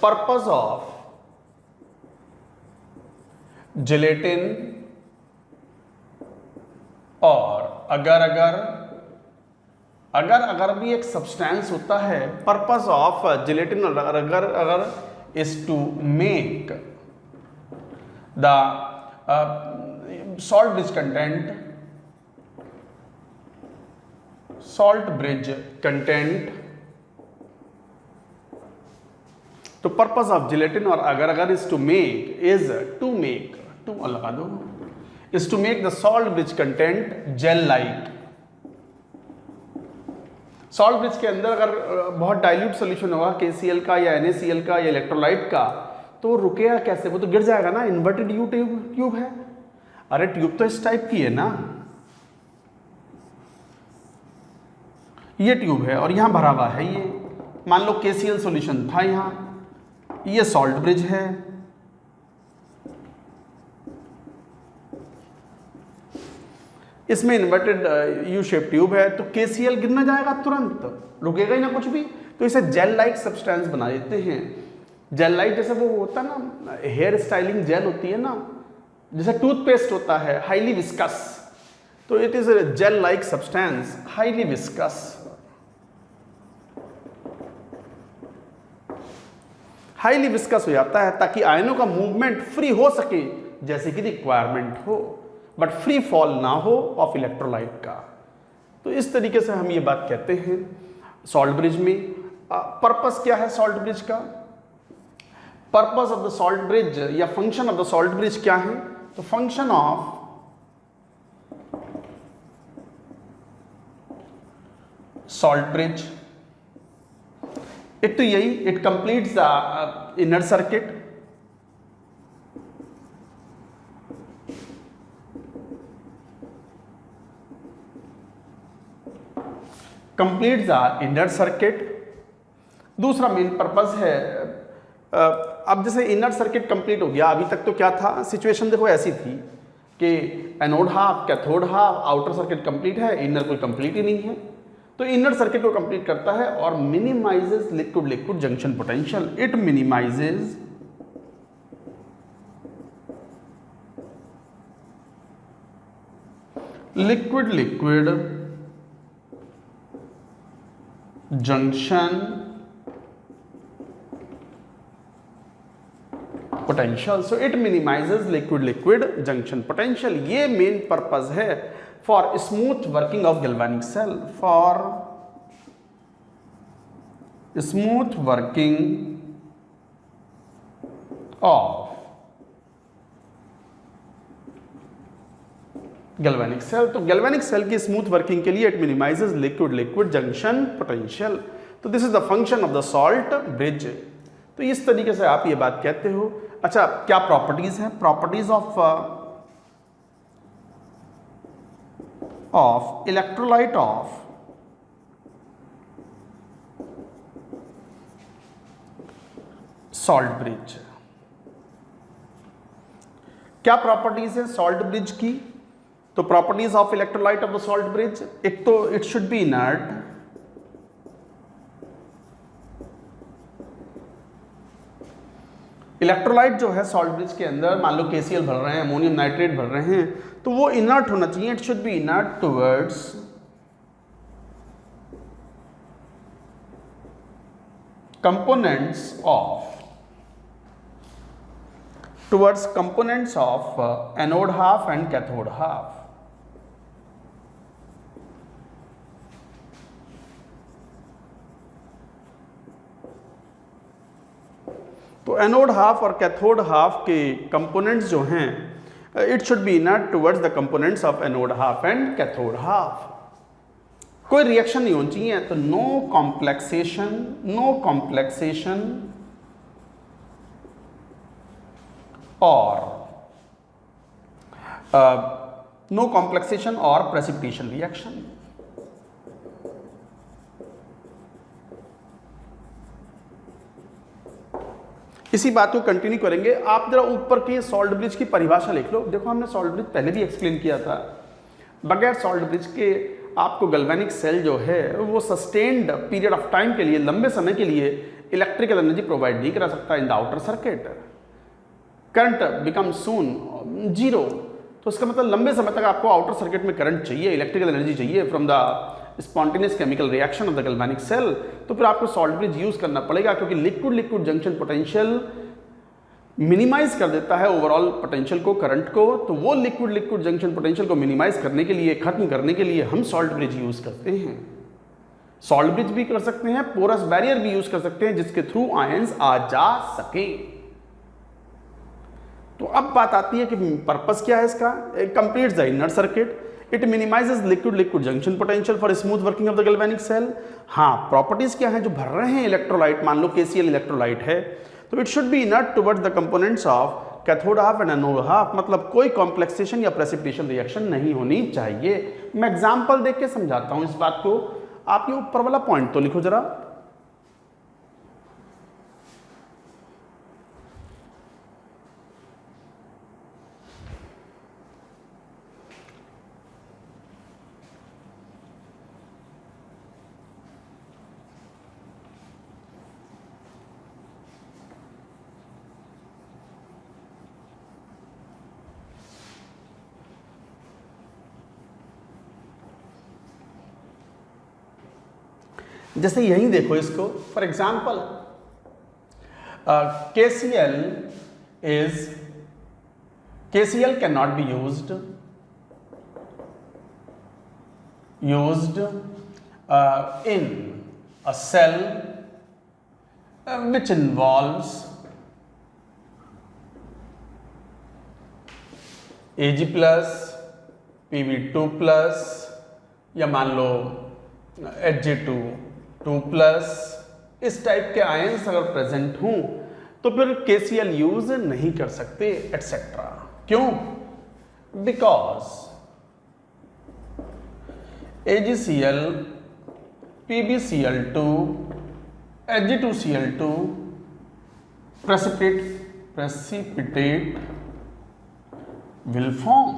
पर्पस ऑफ जिलेटिन और अगर भी एक सब्सटेंस होता है। पर्पस ऑफ जिलेटिन और agar is to make the salt bridge content. तो पर्पस ऑफ जिलेटिन और अगर इज टू मेक लगा दो, is to make the salt bridge content gel like। Salt bridge के अंदर अगर बहुत डाइल्यूट सोल्यूशन होगा KCl का या NaCl का या इलेक्ट्रोलाइट का, तो रुकेगा कैसे, वो तो गिर जाएगा ना। इन्वर्टेड यू ट्यूब है, अरे ट्यूब तो इस टाइप की है ना, ये ट्यूब है और यहां भरा हुआ है ये, मान लो KCl सोल्यूशन था यहां, ये सॉल्ट ब्रिज है। इसमें इन्वर्टेड यू शेप ट्यूब है, तो KCl गिर ना जाएगा तुरंत, रुकेगा ही ना कुछ भी। तो इसे जेल लाइक सब्सटेंस बना देते हैं। जेल लाइक जैसे वो होता है ना, हेयर स्टाइलिंग जेल होती है ना, जैसे टूथपेस्ट होता है हाईली विस्कस, तो it is a gel like substance, highly viscous. Highly viscous हो जाता है ताकि आयनों का मूवमेंट फ्री हो सके जैसे कि रिक्वायरमेंट हो, बट फ्री फॉल ना हो ऑफ इलेक्ट्रोलाइट का। तो इस तरीके से हम ये बात कहते हैं सॉल्ट ब्रिज में। पर्पस क्या है सॉल्ट ब्रिज का? Purpose of the salt bridge या function of the salt bridge क्या है? तो फंक्शन ऑफ सॉल्ट ब्रिज, एक तो यही, it completes the inner circuit, completes the inner circuit. दूसरा मेन पर्पस है, अब जैसे इनर सर्किट कंप्लीट हो गया, अभी तक तो क्या था सिचुएशन, देखो ऐसी थी कि anode half cathode half, outer circuit complete है, इनर कोई कंप्लीट ही नहीं है। तो इनर सर्किट को कंप्लीट करता है और minimizes liquid liquid junction potential. It minimises liquid liquid junction potential. So it minimises liquid liquid junction potential. ये मेन पर्पस है for smooth working of galvanic cell, for smooth working of galvanic cell. तो galvanic cell की smooth working के लिए it minimises liquid liquid junction potential. तो this is the function of the salt bridge. तो इस तरीके से आप ये बात कहते हो। अच्छा, क्या प्रॉपर्टीज हैं? Properties of electrolyte of salt bridge. क्या प्रॉपर्टीज है सॉल्ट ब्रिज की? तो properties of electrolyte of the salt bridge, एक तो it should be inert, electrolyte जो है सॉल्ट ब्रिज के अंदर, मान लो KCl भर रहे हैं, अमोनियम नाइट्रेट भर रहे हैं, तो वो इनर्ट होना चाहिए। It should be inert towards components of anode half and cathode half. तो एनोड हाफ और कैथोड हाफ के कंपोनेंट्स जो हैं, it should be inert towards the components of anode half and cathode half. कोई reaction नहीं होनी चाहिए, तो नो कॉम्प्लेक्सेशन और प्रेसिपिटेशन रिएक्शन। इसी बात को कंटिन्यू करेंगे। आप जरा ऊपर की सॉल्ट ब्रिज की परिभाषा लिख लो। देखो, हमने सॉल्ट ब्रिज पहले भी एक्सप्लेन किया था। बगैर सॉल्ट ब्रिज के आपको गैल्वेनिक सेल जो है वो सस्टेन्ड पीरियड ऑफ टाइम के लिए, लंबे समय के लिए इलेक्ट्रिकल एनर्जी प्रोवाइड नहीं करा सकता। In the outer circuit current become soon zero. तो इसका मतलब लंबे समय तक आपको आउटर सर्किट में करंट चाहिए, इलेक्ट्रिकल एनर्जी चाहिए from the spontaneous chemical reaction of the galvanic cell. तो फिर आपको सॉल्ट ब्रिज यूज करना पड़ेगा, क्योंकि liquid liquid junction potential minimise कर देता है ओवरऑल पोटेंशियल को, करंट को। तो वो लिक्विड लिक्विड जंक्शन पोटेंशियल को मिनिमाइज करने के लिए, खत्म करने के लिए हम सॉल्ट ब्रिज यूज करते हैं। सॉल्ट ब्रिज भी कर सकते हैं, पोरस बैरियर भी यूज कर सकते हैं, जिसके थ्रू आयंस आ जा सके। तो अब बात आती है कि पर्पस क्या है इसका। Complete the inner circuit, it minimises liquid liquid junction potential for smooth working of the galvanic cell. हाँ, प्रॉपर्टीज क्या है जो भर रहे हैं इलेक्ट्रोलाइट, मान लो KCl इलेक्ट्रोलाइट है, तो it should be inert towards the components of cathode half and anode half. मतलब कोई कॉम्प्लेक्सेशन या प्रेसिपिटेशन रिएक्शन नहीं होनी चाहिए। मैं एग्जांपल देख के समझाता हूं इस बात को। आप ये ऊपर वाला पॉइंट तो लिखो जरा। जैसे यहीं देखो इसको, for example KCl can not be used in a cell which involves Ag plus Pb2 plus या मान लो Hg2 2 प्लस, इस टाइप के आयंस अगर प्रेजेंट हों तो फिर KCl यूज नहीं कर सकते एटसेट्रा। क्यों? Because AgCl PbCl2 Ag2Cl2 precipitate will form।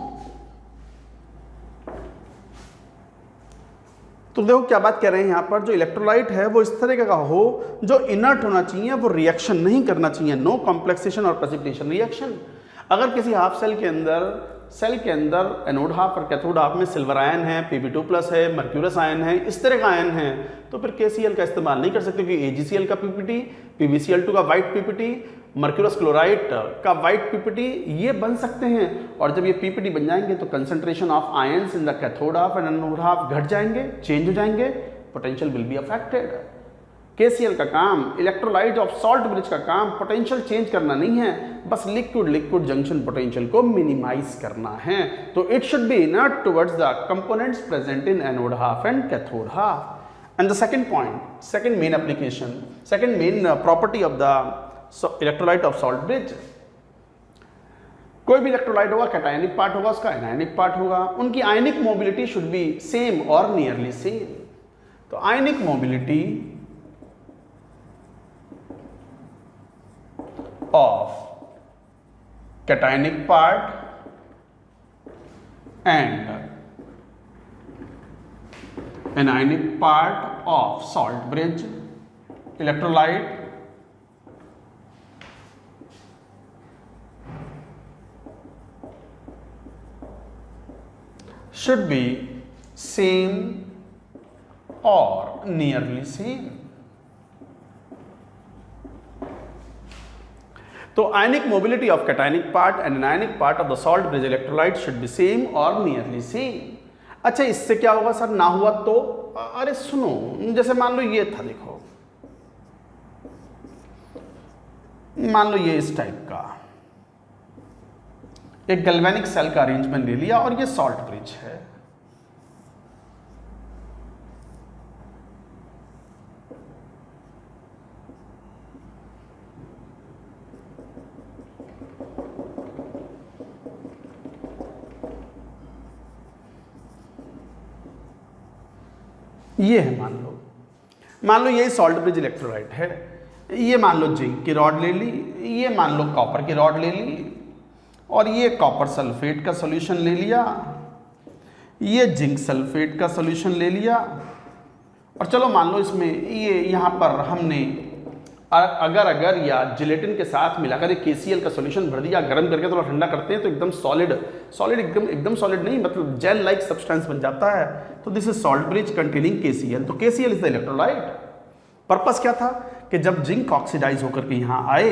तो देखो क्या बात कह रहे हैं यहां पर, जो इलेक्ट्रोलाइट है वो इस तरह का हो जो इनर्ट होना चाहिए, वो रिएक्शन नहीं करना चाहिए, नो कॉम्प्लेक्सेशन और प्रेसिपिटेशन रिएक्शन। अगर किसी हाफ सेल के अंदर एनोड हाफ और कैथोड हाफ में सिल्वर आयन है, Pb2 प्लस है, मर्क्यूरस आयन है, इस तरह का आयन है, तो फिर KCl का इस्तेमाल नहीं कर सकते, क्योंकि AgCl का PPT, PbCl2 का वाइट PPT, मर्क्यूरस क्लोराइड का वाइट PPT ये बन सकते हैं। और जब ये PPT बन जाएंगे तो concentration of ions in the cathode half and anode half घट जाएंगे, चेंज हो जाएंगे, potential will be affected. KCl का काम, इलेक्ट्रोलाइट ऑफ सॉल्ट ब्रिज का काम पोटेंशियल चेंज करना नहीं है, बस लिक्विड जंक्शन पोटेंशियल को मिनिमाइज करना है। तो it should be inert towards the components present in anode half and cathode half. And the second point, second main application, second main property of the electrolyte of salt bridge, कोई भी electrolyte होगा, cationic part होगा, उसका anionic part होगा, उनकी आयनिक mobility should be same और nearly same. तो ionic mobility of cationic part and anionic part of salt bridge electrolyte should be same or nearly same। तो ionic mobility of cationic part and anionic part of the salt bridge electrolyte should be same और nearly same. अच्छा, इससे क्या होगा sir, ना हुआ तो? अरे सुनो, जैसे मान लो ये था, देखो मान लो ये इस टाइप का एक गैल्वेनिक सेल का अरेंजमेंट ले लिया और ये सॉल्ट ब्रिज है। ये है, मान लो ये सॉल्ट ब्रिज इलेक्ट्रोलाइट है, ये मान लो जिंक की रॉड ले ली, ये मान लो कॉपर की रॉड ले ली, और ये कॉपर सल्फेट का सॉल्यूशन ले लिया, ये जिंक सल्फेट का सॉल्यूशन ले लिया, और चलो मान लो इसमें ये यहाँ पर हमने अगर या जिलेटिन के साथ मिलाकर एक KCl का सॉल्यूशन भर दिया, गर्म करके थोड़ा ठंडा करते हैं तो एकदम सॉलिड एकदम सॉलिड नहीं, मतलब जेल लाइक सब्सटेंस बन जाता है। तो this is salt bridge containing KCl। तो KCl is the electrolyte. Purpose क्या था कि जब जिंक ऑक्सीडाइज होकर के यहाँ आए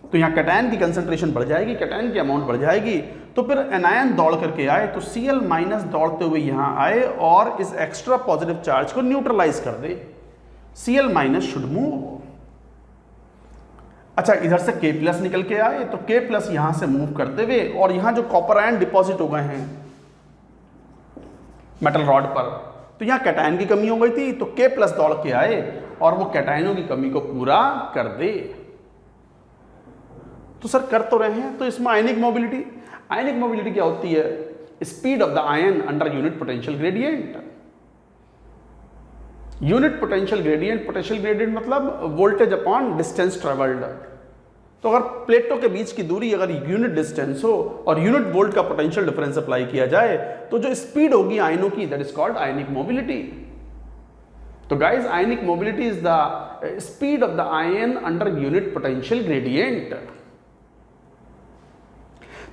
तो यहाँ कैटायन की कंसंट्रेशन बढ़ जाएगी, कैटायन की अमाउंट बढ़ जाएगी, तो फिर एनायन दौड़ करके आए तो Cl माइनस दौड़ते हुए यहाँ आए और इस एक्स्ट्रा पॉजिटिव चार्ज को न्यूट्रलाइज कर दे। Cl minus should move. अच्छा, इधर से K प्लस निकल के आए तो K प्लस यहां से मूव करते हुए, और यहां जो कॉपर आयन डिपॉजिट हो गए हैं मेटल रॉड पर, तो यहां कैटायन की कमी हो गई थी, तो K प्लस दौड़ के आए और वो कैटायनों की कमी को पूरा कर दे। तो सर कर तो रहे हैं। तो इसमें आयनिक मोबिलिटी क्या होती है? Speed of the ion under unit potential gradient. Unit potential gradient मतलब वोल्टेज अपॉन डिस्टेंस ट्रेवल्ड। तो अगर प्लेटों के बीच की दूरी अगर यूनिट डिस्टेंस हो और यूनिट वोल्ट का पोटेंशियल डिफरेंस अप्लाई किया जाए तो जो स्पीड होगी आयनों की, that is called ionic mobility. तो guys, ionic mobility is the speed of the ion under unit potential gradient.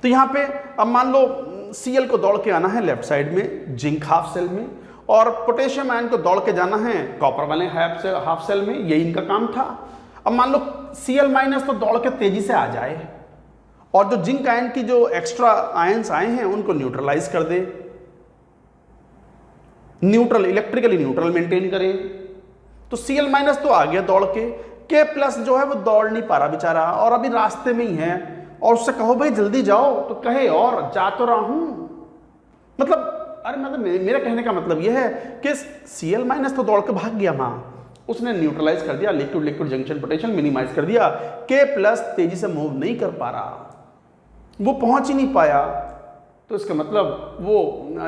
तो यहां पे अब मान लो Cl को दौड़ के आना है लेफ्ट साइड में जिंक हाफ सेल में, और पोटेशियम आयन को दौड़ के जाना है कॉपर वाले हाफ सेल में, यही इनका काम था। अब मान लो Cl- तो दौड़ के तेजी से आ जाए और जो जिंक आयन की जो एक्स्ट्रा आयंस आए हैं उनको न्यूट्रलाइज कर दे, न्यूट्रल, इलेक्ट्रिकली न्यूट्रल मेंटेन करें। तो Cl- तो आ गया दौड़ के, K+ जो है वो दौड़ नहीं पा रहा बेचारा और अभी रास्ते में ही है, और उससे कहो भाई जल्दी जाओ तो कहे और जा तो रहा हूं। मतलब अरे मतलब मेरा कहने का मतलब यह है कि Cl- तो दौड़ के भाग गया वहां, उसने न्यूट्रलाइज कर दिया, liquid liquid junction potential minimise कर दिया। K+ तेजी से मूव नहीं कर पा रहा, वो पहुंच ही नहीं पाया, तो इसका मतलब वो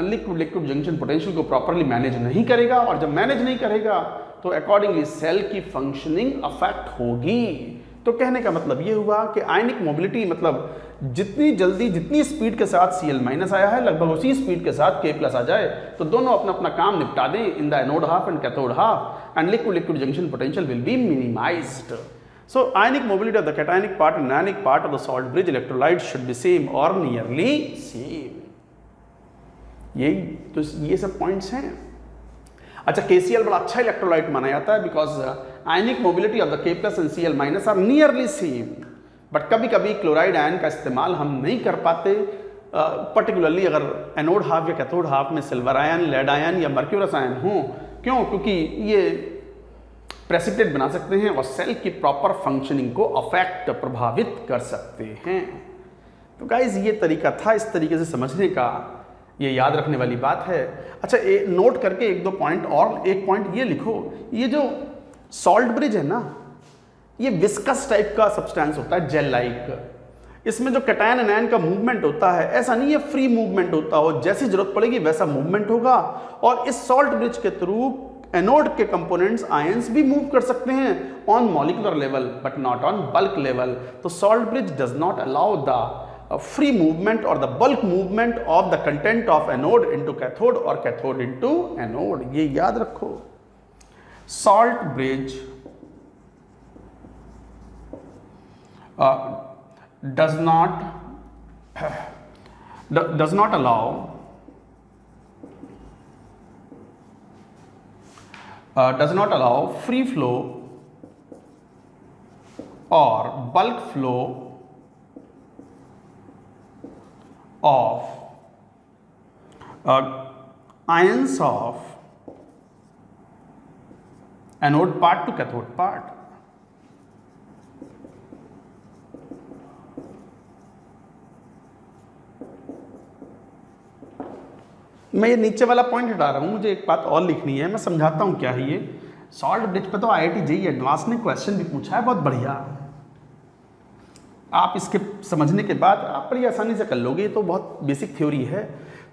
लिक्विड लिक्विड जंक्शन पोटेंशियल को प्रॉपरली मैनेज नहीं करेगा, और जब मैनेज नहीं करेगा तो अकॉर्डिंगली सेल की फंक्शनिंग अफेक्ट होगी। तो कहने का मतलब ये हुआ कि आयनिक मोबिलिटी मतलब जितनी जल्दी जितनी स्पीड के साथ Cl- आया है लगभग उसी स्पीड के साथ K+ आ जाए तो दोनों अपना अपना काम निपटा दें in the anode half and cathode half, and liquid liquid junction potential will be minimised. So ionic mobility of the cationic part and anionic part of the salt bridge electrolyte should be same or nearly same. यही तो ये सब points हैं। अच्छा, KCl बड़ा अच्छा electrolyte माना जाता है because ionic mobility of the K+ and Cl- are nearly same, but कभी कभी क्लोराइड आयन का इस्तेमाल हम नहीं कर पाते, पर्टिकुलरली अगर एनोड हाफ या कैथोड हाफ में सिल्वर आयन, लेड आयन या मर्क्यूरस आयन हो। क्यों? क्योंकि ये प्रेसिपिटेट बना सकते हैं और सेल की प्रॉपर फंक्शनिंग को अफेक्ट, प्रभावित कर सकते हैं। तो गाइज ये तरीका था इस तरीके से समझने का, ये याद रखने वाली बात है। अच्छा, नोट करके एक दो पॉइंट, और एक पॉइंट ये लिखो, ये जो सॉल्ट ब्रिज है ना, ये विस्कस टाइप का सब्सटेंस होता है, जेल लाइक। इसमें जो कैटायन एनायन का मूवमेंट होता है ऐसा नहीं है फ्री मूवमेंट होता हो, जैसी जरूरत पड़ेगी वैसा मूवमेंट होगा। और इस सॉल्ट ब्रिज के थ्रू एनोड के कंपोनेंट्स आयंस भी मूव कर सकते हैं on molecular level but not on bulk level. तो salt bridge does not allow the free movement और the bulk movement of the content of anode into cathode और cathode into anode, ये याद रखो। Salt bridge does not allow free flow or bulk flow of ions of anode part to cathode part. मैं ये नीचे वाला point हटा रहा हूँ, मुझे एक बात और लिखनी है, मैं समझाता हूँ क्या है ये। सॉल्ट ब्रिज पे तो IIT JEE एडवांस ने क्वेश्चन भी पूछा है, बहुत बढ़िया। आप इसके समझने के बाद आप बड़ी आसानी से कर लोगे, ये तो बहुत बेसिक थ्योरी है।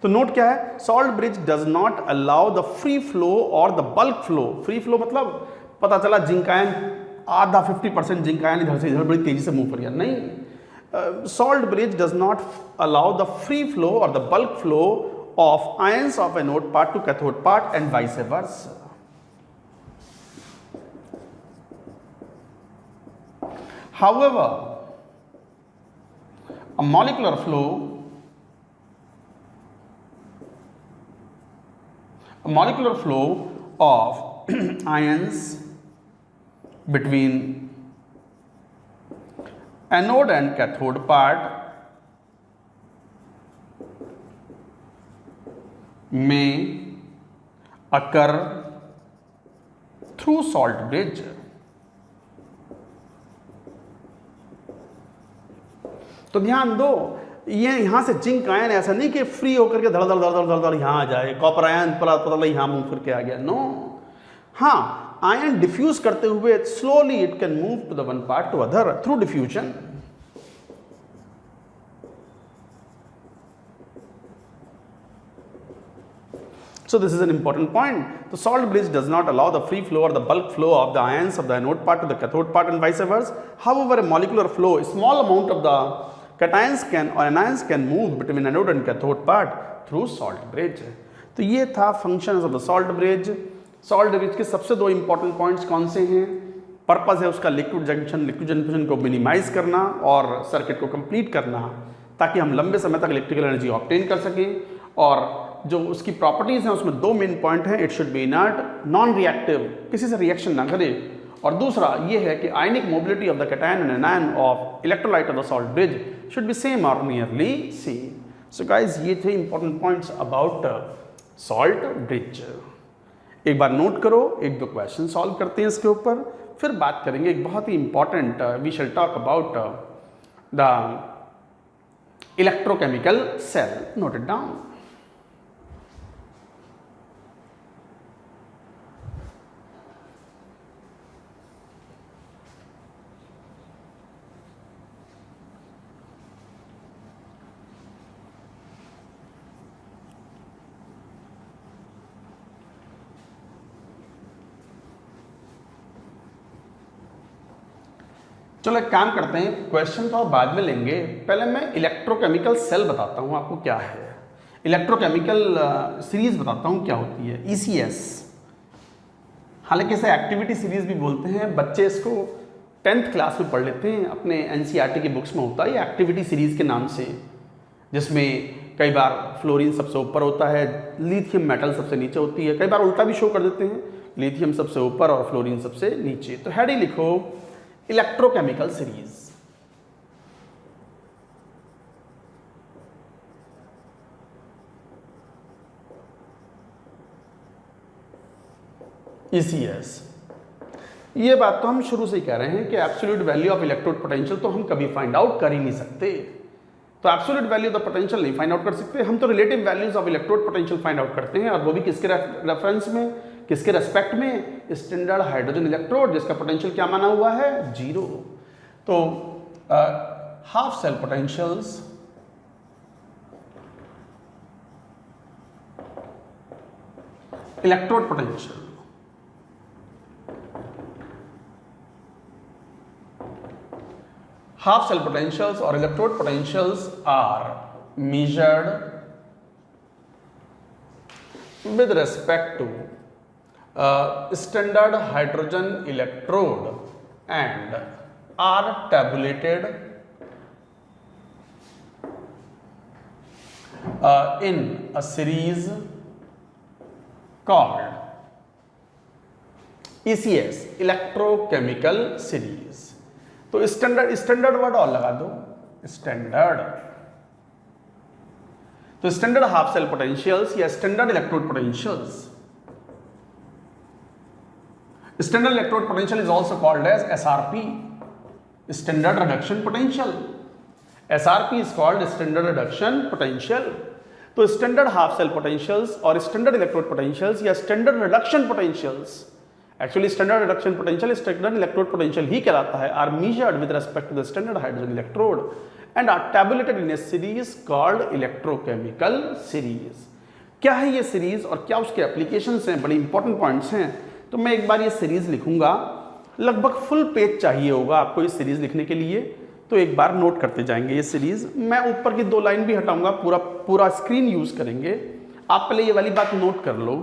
तो नोट क्या है, salt bridge does not allow the free flow और the bulk flow. Free flow मतलब पता चला जिंक आयन आधा 50% जिंक आयन इधर से इधर बड़ी तेजी से मूव कर गया, नहीं। Salt bridge does not allow the free flow और the bulk flow of ions of anode part to cathode part and vice versa. However, a molecular flow of ions between anode and cathode part may occur through salt bridge. तो ध्यान दो, ये यहां से zinc ion ऐसा नहीं कि free होकर के धड़ धड़ धड़ धड़ धड़ धड़ यहां आ जाए, कॉपर आयन पता यहां मूव करके आ गया, नो। हाँ, आयन डिफ्यूज करते हुए slowly it can move to the one part to other through diffusion. So this is an important point. The salt bridge does not allow the free flow or the bulk flow of the ions of the anode part to the cathode part and vice versa. However, a molecular flow, a small amount of the cations can or anions can move between anode and cathode part through salt bridge. तो ये था functions of the salt bridge. Salt bridge के सबसे दो important points कौन से हैं? Purpose है उसका लिक्विड जंक्शन को मिनिमाइज करना और सर्किट को कंप्लीट करना, ताकि हम लंबे समय तक इलेक्ट्रिकल एनर्जी ऑब्टेन कर सकें। और जो उसकी प्रॉपर्टीज़ हैं उसमें दो मेन पॉइंट हैं, it should be inert, non reactive, किसी से रिएक्शन ना करे, और दूसरा ये है कि ionic mobility of the cation and anion of electrolyte of the salt bridge should be same और नियरली सेम। सो गाइज ये थे important points about salt bridge. एक बार नोट करो, एक दो क्वेश्चन सॉल्व करते हैं इसके ऊपर, फिर बात करेंगे एक बहुत ही important, we shall talk about the electrochemical cell. Note it down. चलो एक काम करते हैं, क्वेश्चन तो आप बाद में लेंगे, पहले मैं इलेक्ट्रोकेमिकल सेल बताता हूँ आपको क्या है, इलेक्ट्रोकेमिकल सीरीज बताता हूँ क्या होती है, ECS। हालांकि इसे एक्टिविटी सीरीज भी बोलते हैं, बच्चे इसको 10th क्लास में पढ़ लेते हैं, अपने NCERT की बुक्स में होता है एक्टिविटी सीरीज के नाम से, जिसमें कई बार फ्लोरीन सबसे ऊपर होता है, लिथियम मेटल सबसे नीचे होती है, कई बार उल्टा भी शो कर देते हैं, लिथियम सबसे ऊपर और फ्लोरीन सबसे नीचे। तो हेड ही लिखो इलेक्ट्रोकेमिकल सीरीज। ECS। ये बात तो हम शुरू से ही कह रहे हैं कि absolute value of electrode potential तो हम कभी फाइंड आउट कर ही नहीं सकते, तो absolute value of the potential नहीं फाइंड आउट कर सकते, हम तो relative values of electrode potential find out करते हैं, और वो भी किसके रेफरेंस में, किसके रेस्पेक्ट में, स्टैंडर्ड हाइड्रोजन इलेक्ट्रोड जिसका पोटेंशियल क्या माना हुआ है, 0। तो half cell potentials electrode potential, half cell potentials or electrode potentials are measured with respect to standard hydrogen electrode and are tabulated in a series called ECS, electrochemical series। तो standard word और लगा दो, standard. तो standard half cell potentials या standard electrode potentials, standard electrode potential is also called as SRP, standard reduction potential. SRP is called standard reduction potential. तो standard half cell potentials और standard electrode potentials या standard reduction potentials, actually standard reduction potential standard electrode potential ही कहलाता है, are measured with respect to the standard hydrogen electrode and are tabulated in A series called electrochemical series. क्या है ये series और क्या उसके एप्लीकेशंस हैं, बड़े इंपॉर्टेंट पॉइंट्स हैं। तो मैं एक बार ये सीरीज लिखूंगा, लगभग फुल पेज चाहिए होगा आपको इस सीरीज लिखने के लिए, तो एक बार नोट करते जाएंगे ये सीरीज। मैं ऊपर की 2 लाइन भी हटाऊंगा, पूरा स्क्रीन यूज करेंगे। आप पहले ये वाली बात नोट कर लो,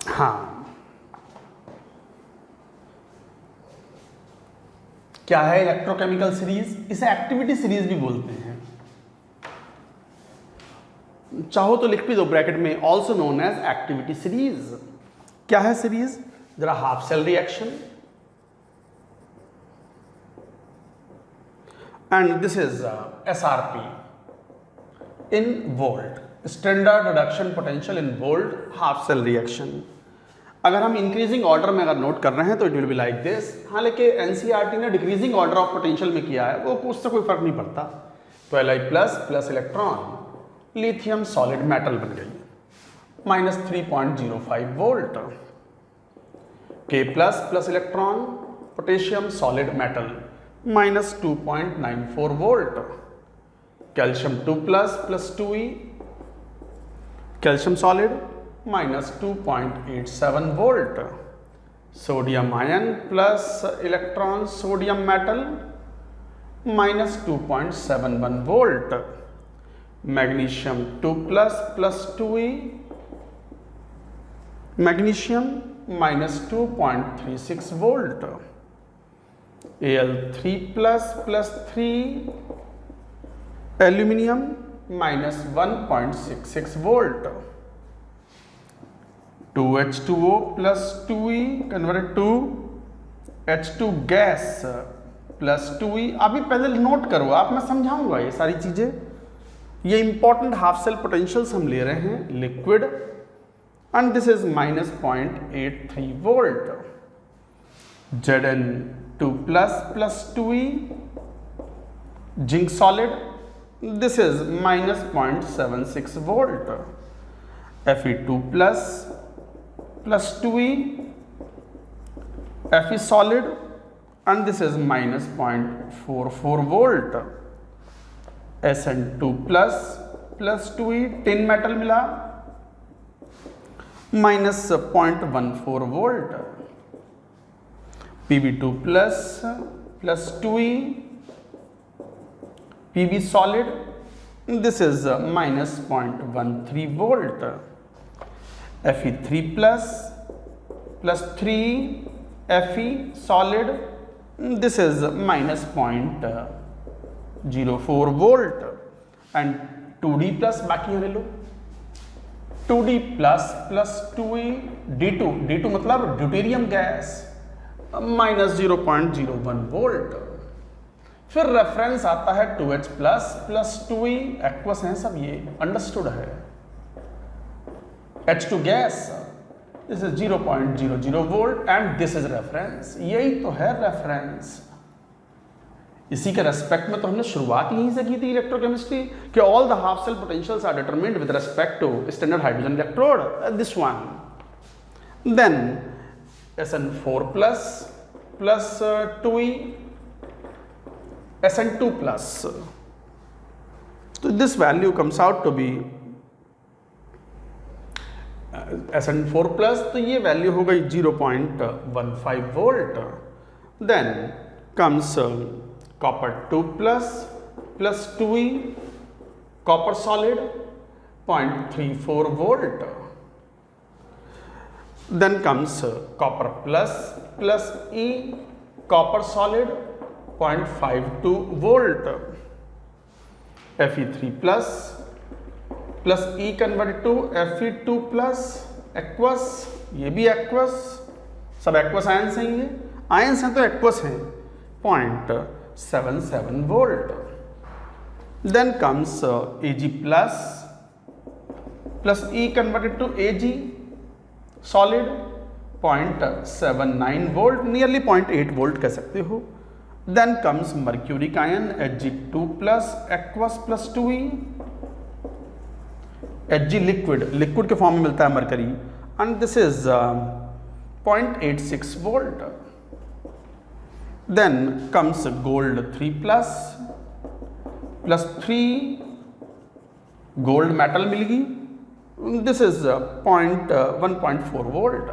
हाँ क्या है इलेक्ट्रोकेमिकल सीरीज, इसे एक्टिविटी सीरीज भी बोलते हैं, चाहो तो लिख भी दो ब्रैकेट में, also known as activity series. क्या है सीरीज, जरा half cell reaction and this is SRP in volt, standard reduction potential in volt half cell reaction. अगर हम इंक्रीजिंग ऑर्डर में अगर नोट कर रहे हैं तो it will be like this. हालांकि NCERT ने डिक्रीजिंग ऑर्डर ऑफ पोटेंशियल में किया है, वो उससे कोई फर्क नहीं पड़ता। तो Li plus electron lithium solid metal बन गई -3.05 volt, K plus electron potassium solid metal -2.94 volt, calcium 2 plus 2E calcium solid -2.87 volt, sodium ion plus electron sodium metal minus 2.71 volt, magnesium 2 plus plus 2e, magnesium minus 2.36 volt, Al3 plus plus 3, aluminium minus 1.66 volt, 2H2O plus 2e convert to H2 gas plus 2e। अभी पहले note करो आप, मैं समझाऊंगा ये सारी चीजें। ये इंपॉर्टेंट हाफ सेल पोटेंशियल्स हम ले रहे हैं, liquid, and this is minus 0.83 volt, Zn2 plus plus 2e, zinc solid, this is minus 0.76 volt, Fe2 plus plus 2e, Fe solid, and this is minus 0.44 volt, Sn2 plus plus 2e, tin metal मिला, minus 0.14 volt, Pb2 plus plus 2e, Pb solid, this is minus 0.13 volt, Fe3 plus plus 3 Fe solid, this is minus 0.04 volt, and 2d plus बाकी यहाँ ले लो, 2d plus plus 2e, d2 मतलब deuterium gas, minus 0.01 volt. फिर reference आता है 2H plus plus 2e, aqueous हैं सब, ये अंडरस्टूड है, H2 gas, this is 0.00 volt, and this is reference. यही तो है रेफरेंस। इसी के रेस्पेक्ट में तो हमने शुरुआत यहीं से की थी इलेक्ट्रोकेमिस्ट्री, कि all the half cell potentials are determined with respect to standard hydrogen electrode, this one. Then Sn4 plus plus 2e, Sn2 plus, तो this value comes out to be Sn4 plus, तो ये value हो गई 0.15 volt. Then comes copper 2 plus plus 2e, copper solid 0.34 volt. Then comes copper plus plus e, copper solid 0.52 volt, Fe3 plus plus E convert to Fe2 plus, aqueous, ये भी aqueous, सब aqueous ions हैं, ये ions हैं तो aqueous हैं, 0.77 volt. Then comes Ag plus plus E converted to Ag solid 0.79 volt, nearly 0.8 volt कह सकते हो। Then comes mercuric ion Hg2 plus aqueous plus 2e, Hg liquid के फॉर्म में मिलता है mercury, and this is 0.86 volt. Then comes gold 3 plus plus 3, gold metal मिलेगी, this is 1.4 volt.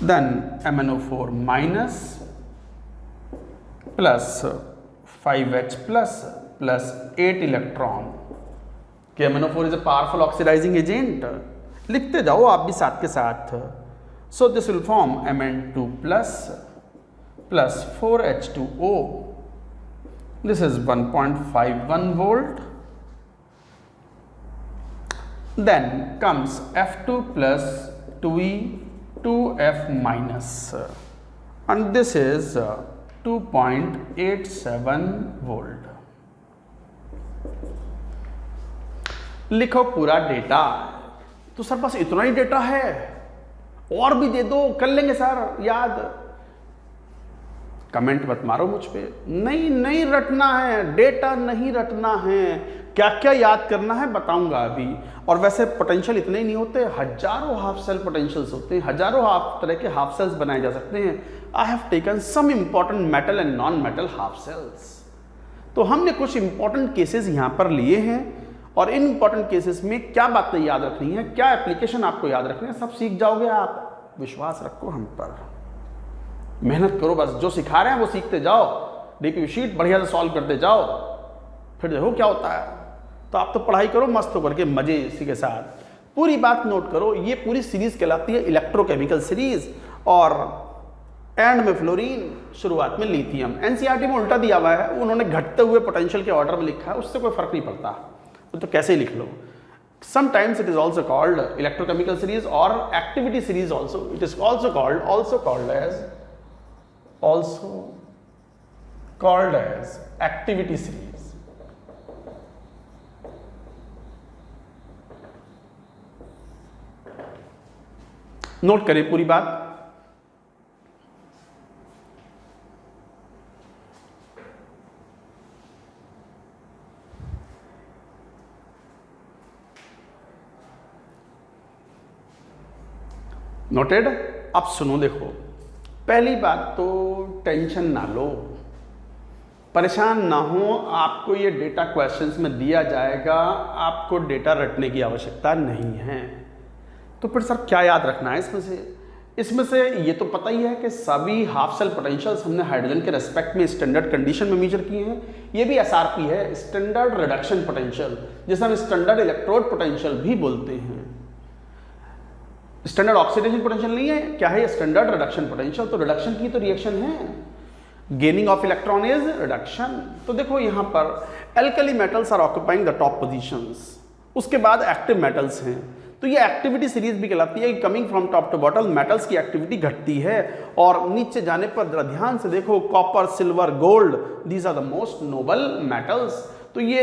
Then MnO4 minus plus 5H plus plus 8 electron, कि MnO4 is a powerful oxidising agent, लिखते जाओ आप भी साथ के साथ। So this will form Mn2 plus plus 4H2O, this is 1.51 volt. Then comes F2 plus 2e, 2F minus, and this is 2.87 volt. लिखो पूरा डेटा। तो सर बस इतना ही डेटा है, और भी दे दो, कर लेंगे सर याद। कमेंट मत मारो मुझ पे, नहीं रटना है, डेटा नहीं रटना है, क्या क्या याद करना है बताऊंगा अभी। और वैसे पोटेंशियल इतने ही नहीं होते, हजारों हाफ सेल पोटेंशियल्स होते हैं, हजारों तरह के हाफ सेल्स बनाए जा सकते हैं। I have taken some important metal and non metal half cells. तो हमने कुछ इंपॉर्टेंट केसेस यहां पर लिए हैं, और इन इंपॉर्टेंट केसेस में क्या बातें याद रखनी है, क्या एप्लीकेशन आपको याद रखनी है, सब सीख जाओगे आप। विश्वास रखो हम पर, मेहनत करो, बस जो सिखा रहे हैं वो सीखते जाओ। डीपी शीट बढ़िया से सॉल्व करते जाओ, फिर देखो क्या होता है। तो आप तो पढ़ाई करो मस्त होकर के मजे इसी के साथ। पूरी बात नोट करो, ये पूरी सीरीज कहलाती है इलेक्ट्रोकेमिकल सीरीज, और एंड में फ्लोरीन, शुरुआत में लिथियम। एनसीईआरटी में उल्टा दिया हुआ है, उन्होंने घटते हुए पोटेंशियल के ऑर्डर में लिखा है, उससे कोई फर्क नहीं पड़ता, तो कैसे ही लिख लो। Sometimes it is also called electrochemical series or activity series also. It is also called as activity series. Note करें पूरी बात। नोटेड। अब सुनो, देखो पहली बात तो टेंशन ना लो, परेशान ना हो, आपको ये डेटा क्वेश्चंस में दिया जाएगा, आपको डेटा रटने की आवश्यकता नहीं है। तो फिर सर क्या याद रखना है इसमें से ये तो पता ही है कि सभी हाफ सेल पोटेंशियल्स हमने हाइड्रोजन के रेस्पेक्ट में स्टैंडर्ड कंडीशन में मेजर किए हैं। ये भी एसआरपी है, स्टैंडर्ड रिडक्शन पोटेंशियल, जिसे हम स्टैंडर्ड इलेक्ट्रोड पोटेंशियल भी बोलते हैं। स्टैंडर्ड ऑक्सीडेशन पोटेंशियल नहीं है, क्या है स्टैंडर्ड रिडक्शन पोटेंशियल। तो रिडक्शन की तो रिएक्शन है, gaining of electron is reduction. तो देखो यहां पर alkali metals are occupying the top positions, उसके बाद एक्टिव मेटल्स हैं। तो ये एक्टिविटी सीरीज भी कहलाती है, coming from top to bottom metals की एक्टिविटी घटती है, और नीचे जाने पर जरा ध्यान से देखो, copper, silver, gold, these are the most noble metals. तो ये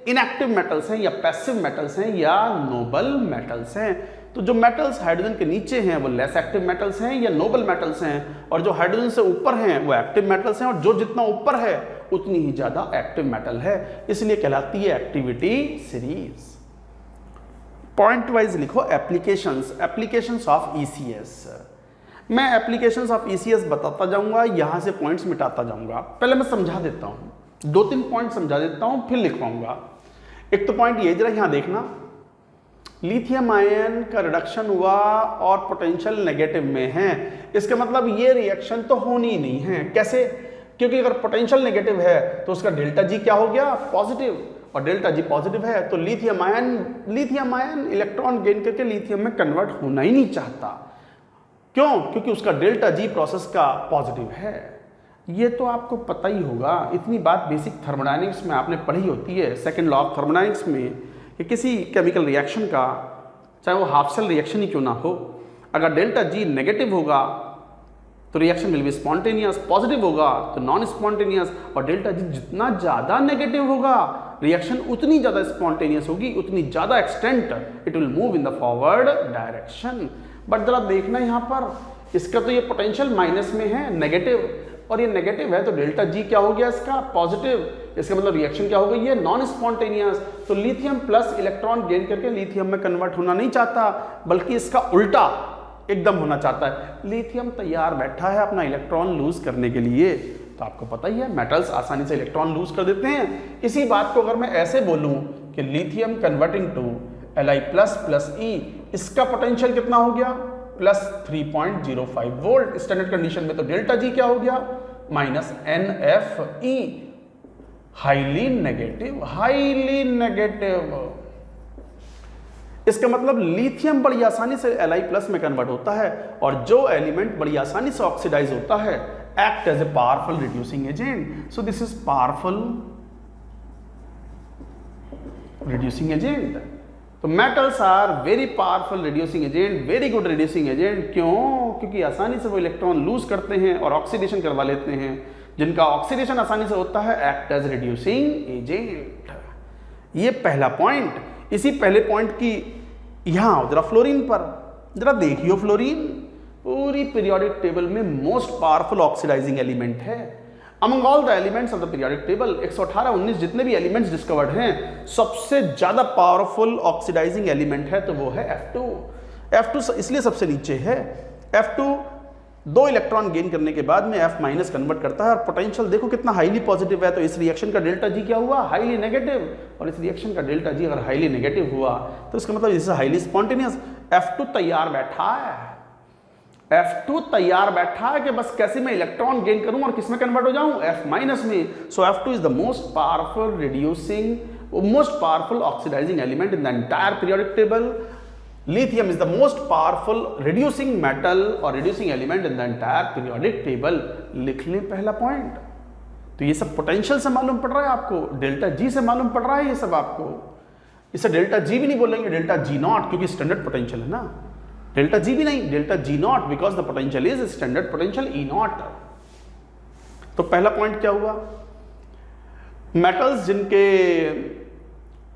इनएक्टिव मेटल्स हैं या पैसिव मेटल्स हैं या नोबल मेटल्स हैं। तो जो मेटल्स हाइड्रोजन के नीचे हैं वो लेस एक्टिव मेटल्स हैं या नोबल मेटल्स हैं, और जो हाइड्रोजन से ऊपर हैं वो एक्टिव मेटल्स हैं, और जो जितना ऊपर है उतनी ही ज्यादा एक्टिव मेटल है, इसलिए कहलाती है एक्टिविटी सीरीज। पॉइंट वाइज लिखो एप्लीकेशंस ऑफ ईसीएस। मैं एप्लीकेशंस ऑफ ईसीएस बताता जाऊंगा, यहां से पॉइंट्स मिटाता जाऊंगा। पहले मैं समझा देता हूं, 2-3 पॉइंट समझा देता हूं, फिर लिखवाऊंगा। एक तो पॉइंट ये जरा यहां देखना, लिथियम आयन का रिडक्शन हुआ और पोटेंशियल नेगेटिव में है, इसका मतलब ये रिएक्शन तो होनी ही नहीं है। कैसे? क्योंकि अगर पोटेंशियल नेगेटिव है तो उसका डेल्टा जी क्या हो गया? पॉजिटिव, और डेल्टा जी पॉजिटिव है तो लिथियम आयन इलेक्ट्रॉन गेन करके लिथियम में कन्वर्ट होना ही नहीं चाहता। क्यों? क्योंकि उसका डेल्टा जी प्रोसेस का पॉजिटिव है। ये तो आपको पता ही होगा, इतनी बात बेसिक थर्मोडायनेमिक्स में आपने पढ़ी होती है, सेकंड लॉ ऑफ थर्मोडायनेमिक्स में, कि किसी केमिकल रिएक्शन का, चाहे वो हाफ सेल रिएक्शन ही क्यों ना हो, अगर डेल्टा जी नेगेटिव होगा तो reaction will be spontaneous, positive होगा तो नॉन स्पॉन्टेनियस, और डेल्टा जी जितना ज़्यादा नेगेटिव होगा रिएक्शन उतनी ज़्यादा स्पॉन्टेनियस होगी, उतनी ज़्यादा extent it will move in the forward direction. But जरा देखना यहाँ पर, इसका तो ये पोटेंशियल माइनस में है, नेगेटिव, और ये नेगेटिव है तो डेल्टा जी क्या हो गया इसका? पॉजिटिव। इसका मतलब रिएक्शन क्या हो गई? ये नॉन स्पॉन्टेनियस। तो लिथियम प्लस इलेक्ट्रॉन गेन करके लिथियम में कन्वर्ट होना नहीं चाहता, बल्कि इसका उल्टा एकदम होना चाहता है। लिथियम तैयार बैठा है अपना इलेक्ट्रॉन लूज करने के लिए। तो आपको पता ही है मेटल्स आसानी से इलेक्ट्रॉन लूज कर देते हैं। इसी बात को अगर मैं ऐसे बोलूं कि लिथियम कन्वर्टिंग टू Li++E, इसका पोटेंशियल कितना हो गया? +3.05 वोल्ट। स्टैंडर्ड कंडीशन में तो डेल्टा जी क्या हो गया? -NFE, highly negative. इसका मतलब लिथियम बड़ी आसानी से Li+ में कन्वर्ट होता है, और जो एलिमेंट बड़ी आसानी से ऑक्सीडाइज होता है act as a powerful reducing agent. So this is powerful reducing agent. तो metals are very powerful reducing agent, very good reducing agent. क्यों? क्योंकि आसानी से वो इलेक्ट्रॉन लूज करते हैं और ऑक्सीडेशन करवा लेते हैं। जिनका ऑक्सीडेशन आसानी से होता है एक्ट एज रिड्यूसिंग एजेंट। ये पहला पॉइंट। इसी पहले पॉइंट की यहां जरा फ्लोरीन पर जरा देखियो। फ्लोरीन पूरी पीरियोडिक टेबल में मोस्ट पावरफुल ऑक्सीडाइजिंग एलिमेंट है। Among all the elements of the periodic table 118-19 जितने भी एलिमेंट्स डिस्कवर्ड हैं, सबसे ज्यादा पावरफुल ऑक्सीडाइजिंग एलिमेंट है तो वो है F2 इसलिए सबसे नीचे है। F2 2 इलेक्ट्रॉन गेन करने के बाद में F- कन्वर्ट करता है, और पोटेंशियल देखो कितना हाईली पॉजिटिव है। तो इस रिएक्शन का डेल्टा जी क्या हुआ? Highly negative. और इस रिएक्शन का डेल्टा जी अगर हाईली नेगेटिव हुआ तो इसका मतलब इस हाईली स्पॉन्टेनियस। F2 तैयार बैठा है। F2 तैयार बैठा है कि बस कैसे मैं इलेक्ट्रॉन गेन करूं और किस में कन्वर्ट हो जाऊं, F- में. So F2 is the most powerful reducing, most powerful oxidizing element in the entire periodic table. Lithium is the most powerful reducing metal और reducing element in the entire periodic table. लिख लें पहला point. तो ये सब potential से मालूम पड़ रहा है आपको, डेल्टा जी से मालूम पड़ रहा है ये सब आपको. इसे डेल्टा जी भी नहीं बोलेंगे, डेल्टा जी नॉट, क्योंकि स्टैंडर्ड पोटेंशियल है ना. डेल्टा जी भी नहीं, delta G not, because the potential is standard potential E not. तो पहला पॉइंट क्या हुआ, मेटल्स जिनके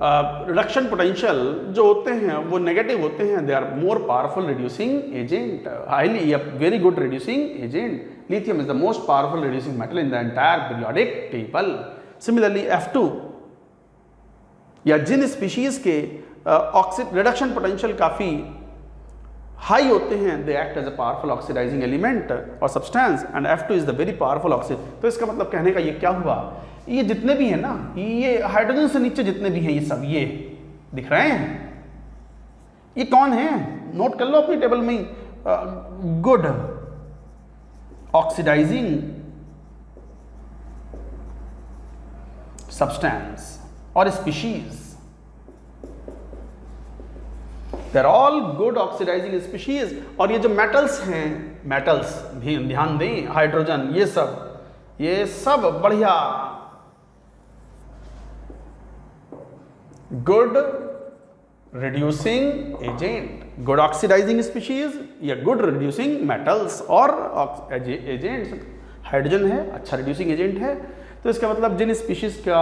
रिडक्शन पोटेंशियल जो होते हैं वो नेगेटिव होते हैं, they are more powerful reducing agent, highly very good reducing agent. Lithium is the most powerful reducing metal in the entire periodic table. Similarly F2 या जिन स्पीशीज के रिडक्शन पोटेंशियल काफी हाई होते हैं, they act as a powerful oxidizing element और substance, and F2 is the very powerful oxide. तो इसका मतलब कहने का ये क्या हुआ, ये जितने भी हैं ना, ये हाइड्रोजन से नीचे जितने भी हैं, ये सब ये दिख रहे हैं, ये कौन है, नोट कर लो अपनी टेबल में. गुड ऑक्सीडाइजिंग सब्सटेंस और species, They're all good oxidizing species. और ये जो मेटल्स हैं, मेटल्स भी ध्यान दें, हाइड्रोजन, ये सब बढ़िया good reducing agent, good oxidising species या गुड रिड्यूसिंग मेटल्स और एजेंट्स. हाइड्रोजन है, अच्छा रिड्यूसिंग एजेंट है. तो इसका मतलब जिन स्पीशीज का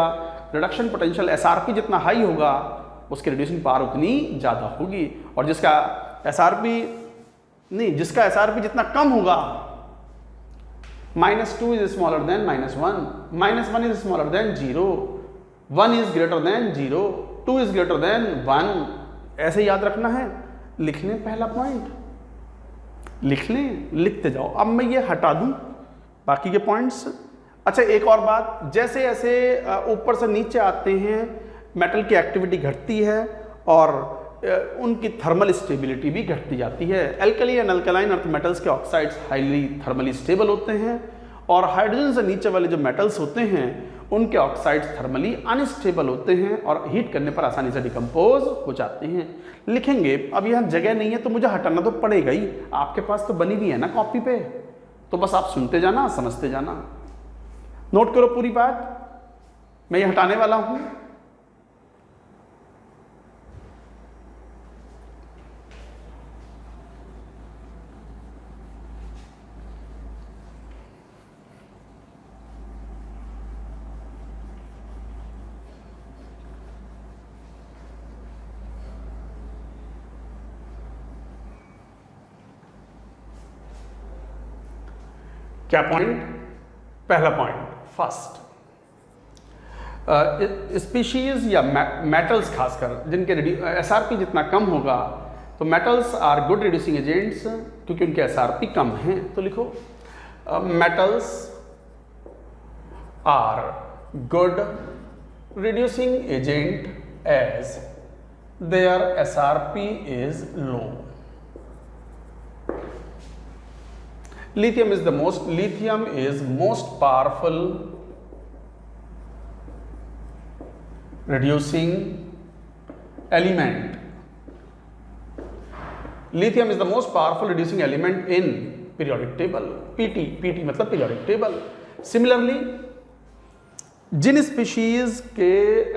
रिडक्शन पोटेंशियल SRP जितना हाई होगा, उसकी रिड्यूसिंग पावर उतनी ज़्यादा होगी, और जिसका SRP जितना कम होगा, -2 is smaller than -1, -1 is smaller than 0, 1 is greater than 0, 2 is greater than 1. ऐसे याद रखना है. लिख लें पहला पॉइंट, लिख लें, लिखते जाओ. अब मैं ये हटा दूं बाकी के पॉइंट्स. अच्छा, एक और बात, जैसे जैसे ऊपर से नीचे आते हैं मेटल की एक्टिविटी घटती है और उनकी थर्मल स्टेबिलिटी भी घटती जाती है. Alkali and alkaline earth metals के ऑक्साइड्स हाईली थर्मली स्टेबल होते हैं, और हाइड्रोजन से नीचे वाले जो मेटल्स होते हैं उनके ऑक्साइड्स थर्मली अनस्टेबल होते हैं और हीट करने पर आसानी से डिकम्पोज हो जाते हैं. लिखेंगे, अब यहाँ जगह नहीं है तो मुझे हटाना तो पड़ेगा ही. आपके पास तो बनी भी है ना कॉपी पे, तो बस आप सुनते जाना, समझते जाना. नोट करो पूरी बात, मैं ये हटाने वाला हूं. क्या पॉइंट, पहला पॉइंट, फर्स्ट, स्पीशीज या मेटल्स खासकर जिनके SRP जितना कम होगा, तो metals are good reducing agents क्योंकि उनके SRP कम हैं. तो लिखो, metals are good reducing agent as their SRP is low. Lithium is most powerful reducing element. Lithium is the most powerful reducing element in periodic table. PT मतलब periodic table. Similarly, जिन species के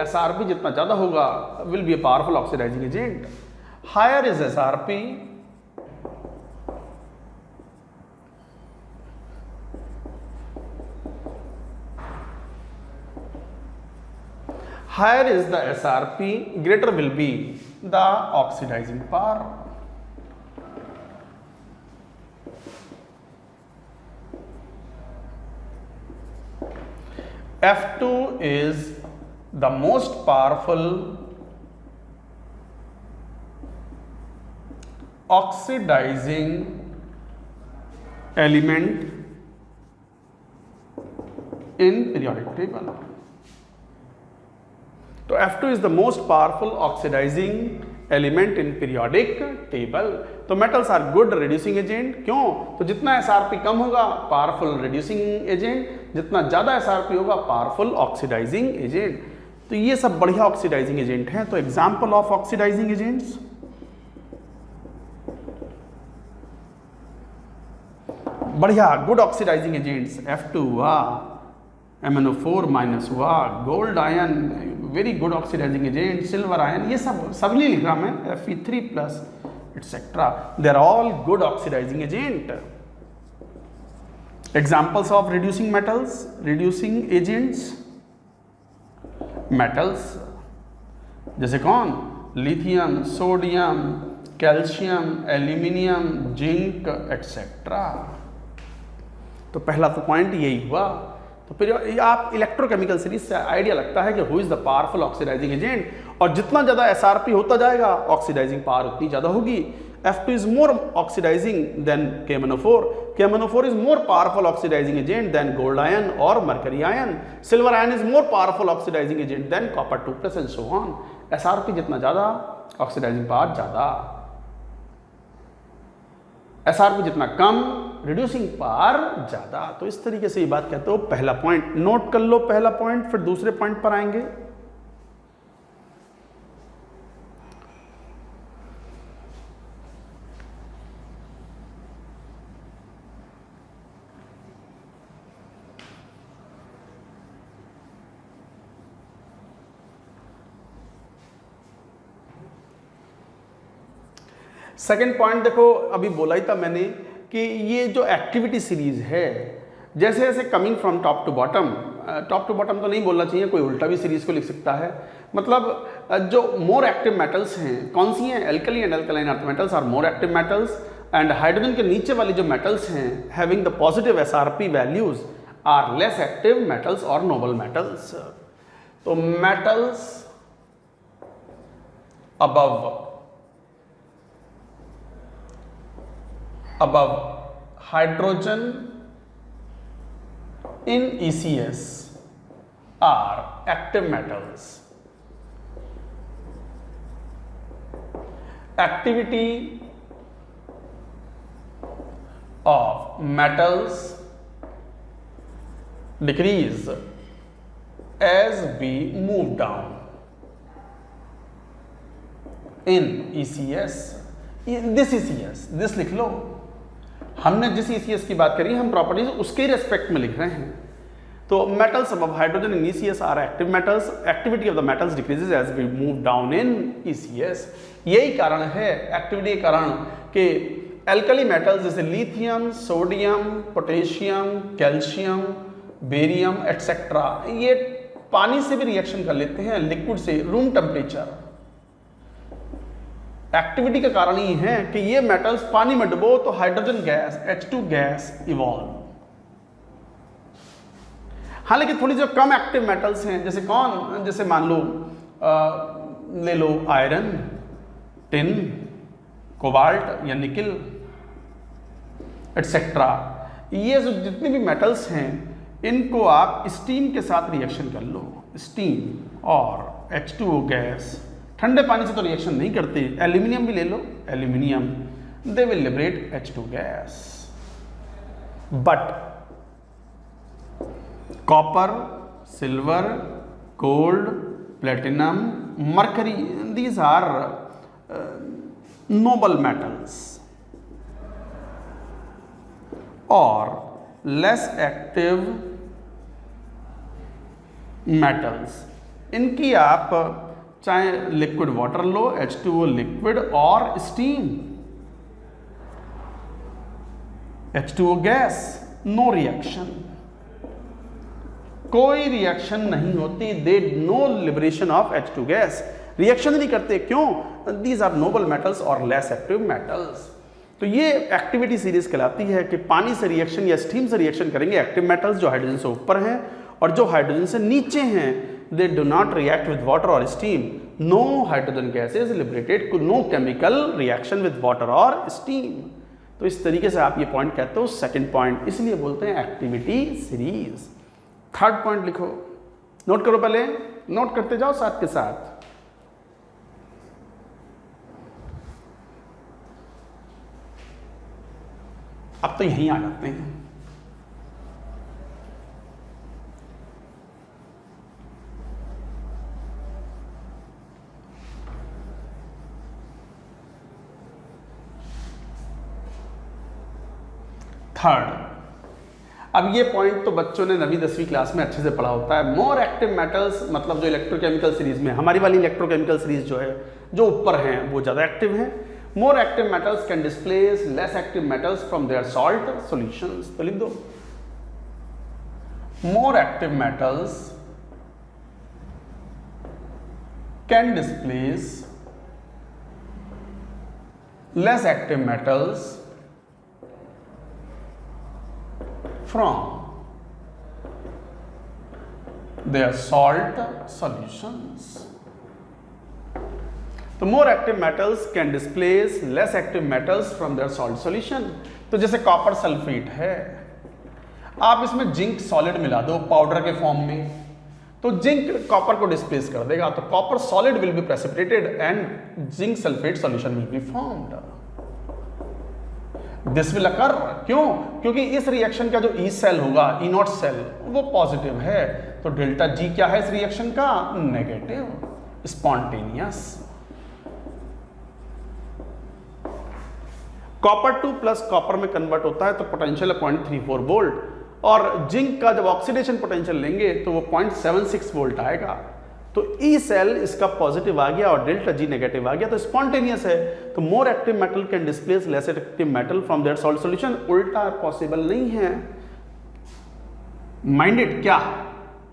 SRP जितना ज्यादा होगा will be a powerful oxidizing agent. Higher is SRP, higher is the SRP, greater will be the oxidizing power. F2 is the most powerful oxidizing element in periodic table. तो F2 is the most powerful oxidizing element in periodic table. तो metals are good reducing agent. क्यों? तो जितना SRP कम होगा powerful reducing agent, जितना ज़्यादा SRP होगा powerful oxidising agent. तो ये सब बढ़िया ऑक्सीडाइजिंग एजेंट हैं। तो एग्जाम्पल ऑफ ऑक्सीडाइजिंग एजेंट्स, बढ़िया गुड ऑक्सीडाइजिंग एजेंट्स, F2 वाह, MnO4 माइनस वाह, gold ion very good oxidising agent, silver ion, ये सब नहीं लिख रहा मैं, Fe3 plus etcetera, they are all good oxidising agent. Examples of reducing metals, reducing agents, metals जैसे कौन? Lithium, sodium, calcium, aluminium, zinc etcetera. तो पहला तो पॉइंट यही हुआ। तो फिर आप इलेक्ट्रोकेमिकल सीरीज से आइडिया लगता है कि who is the powerful oxidising agent, और जितना ज़्यादा एसआरपी होता जाएगा ऑक्सीडाइजिंग पावर उतनी ज़्यादा होगी। F2 is more oxidizing than KMnO4. KMnO4 is more powerful oxidizing agent than gold ion or mercury ion. Silver ion is more powerful oxidizing agent than copper 2 plus and so on. SRP जितना ज़्यादा oxidising power ज़्यादा, SRP जितना कम reducing power ज़्यादा। तो इस तरीके से ये बात कहते हो। पहला पॉइंट नोट कर लो, पहला पॉइंट, फिर दूसरे पॉइंट पर आएंगे। सेकेंड पॉइंट देखो, अभी बोला ही था मैंने कि ये जो एक्टिविटी सीरीज है, जैसे जैसे coming from top to bottom तो नहीं बोलना चाहिए, कोई उल्टा भी सीरीज को लिख सकता है। मतलब जो मोर एक्टिव मेटल्स हैं कौन सी हैं? Alkali and alkaline earth metals are more active metals, and hydrogen के नीचे वाली जो मेटल्स हैं having the positive SRP values are less active metals और नोबल मेटल्स। तो metals above hydrogen in ECS are active metals. Activity of metals decrease as we move down in ECS. This ECS, this लिख लो, हमने जिस ECS की बात करी हम properties उसके रेस्पेक्ट में लिख रहे हैं। तो metals above hydrogen in ECS are active metals, activity of the metals decreases as we move down in ECS। यही कारण है, एक्टिविटी के कारण कि एल्कली मेटल्स जैसे lithium, sodium, potassium, calcium, barium etcetera, ये पानी से भी रिएक्शन कर लेते हैं, लिक्विड से, रूम टेम्परेचर। एक्टिविटी का कारण ये है कि ये मेटल्स पानी में डुबो तो hydrogen gas H2 gas evolve. हालांकि थोड़ी जो कम एक्टिव मेटल्स हैं जैसे कौन, जैसे मान लो ले लो आयरन, टिन, कोबाल्ट या निकिल एटसेट्रा, ये जो जितने भी मेटल्स हैं इनको आप स्टीम के साथ रिएक्शन कर लो। स्टीम और H2O गैस ठंडे पानी से तो रिएक्शन नहीं करते। एल्यूमिनियम भी ले लो, aluminium they will liberate H2 gas, but copper, silver, gold, platinum, mercury, these are noble metals और लेस एक्टिव मेटल्स। इनकी आप चाहे लिक्विड वाटर लो, H2O लिक्विड, और steam, H2O gas, no reaction, कोई रिएक्शन नहीं होती, they no liberation of H2 gas, reaction नहीं करते। क्यों? दीज आर नोबल मेटल्स और लेस एक्टिव मेटल्स। तो ये एक्टिविटी सीरीज कहलाती है कि पानी से रिएक्शन या स्टीम से रिएक्शन करेंगे एक्टिव मेटल्स जो हाइड्रोजन से ऊपर हैं, और जो हाइड्रोजन से नीचे हैं they do not react with water or steam, no hydrogen gas is liberated, no chemical reaction with water or steam। तो इस तरीके से आप ये पॉइंट कहते हो सेकंड पॉइंट, इसलिए बोलते हैं एक्टिविटी सीरीज। थर्ड पॉइंट लिखो, नोट करो, पहले नोट करते जाओ साथ के साथ। अब तो यहीं आ जाते हैं। थर्ड, अब ये पॉइंट तो बच्चों ने 9वीं 10वीं क्लास में अच्छे से पढ़ा होता है। मोर एक्टिव मेटल्स मतलब जो इलेक्ट्रोकेमिकल सीरीज में, हमारी वाली इलेक्ट्रोकेमिकल सीरीज जो है, जो ऊपर हैं वो ज़्यादा एक्टिव हैं। More active metals can displace less active metals from their salt solutions. तो लिख दो, more active metals can displace less active metals from their salt solutions. तो more active metals can displace less active metals from their salt solution. तो जैसे copper sulphate है, आप इसमें zinc solid मिला दो पाउडर के फॉर्म में, तो जिंक कॉपर को डिस्प्लेस कर देगा, तो copper solid will be precipitated and zinc sulphate solution will be formed. This will occur, क्यों? क्योंकि इस रिएक्शन का जो ई सेल होगा, ई नॉट सेल, वो पॉजिटिव है, तो डेल्टा जी क्या है इस रिएक्शन का? Negative, spontaneous. Copper 2 plus copper में कन्वर्ट होता है तो पोटेंशियल 0.34 वोल्ट, और जिंक का जब ऑक्सीडेशन पोटेंशियल लेंगे तो वो 0.76 वोल्ट आएगा। तो ई सेल इसका पॉजिटिव आ गया और डेल्टा जी नेगेटिव आ गया, तो स्पॉन्टेनियस है। तो more active metal can displace less active metal from their salt solution. उल्टा पॉसिबल नहीं है। माइंडेड क्या?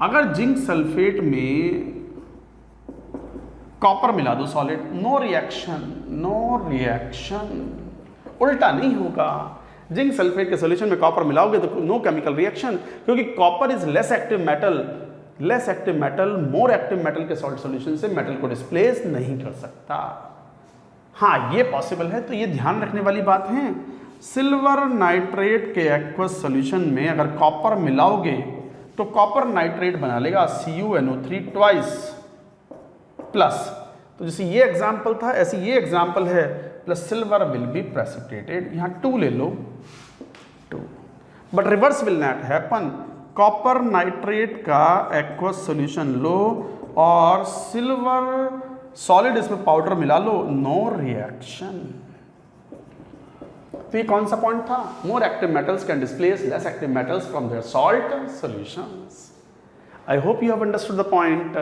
अगर जिंक सल्फेट में कॉपर मिला दो solid, no reaction, no reaction, उल्टा नहीं होगा। जिंक सल्फेट के सॉल्यूशन में कॉपर मिलाओगे तो नो केमिकल रिएक्शन, क्योंकि copper is less active metal. Less active metal more active metal के सॉल्ट सॉल्यूशन से मेटल को डिस्प्लेस नहीं कर सकता। हाँ, ये पॉसिबल है, तो ये ध्यान रखने वाली बात है। सिल्वर नाइट्रेट के एक्वस सॉल्यूशन में अगर कॉपर मिलाओगे तो कॉपर नाइट्रेट बना लेगा CuNO3 ट्वाइस प्लस। तो जैसे ये एग्जाम्पल था, ऐसे ये एग्जाम्पल है, plus silver will be precipitated. यहाँ 2 ले लो, 2, but reverse will not happen. Copper nitrate का एक्वस सॉल्यूशन लो और सिल्वर सॉलिड इसमें पाउडर मिला लो, नो रिएक्शन। तो ये कौन सा पॉइंट था? More active metals can displace less active metals from their salt solutions. I hope you have understood the point.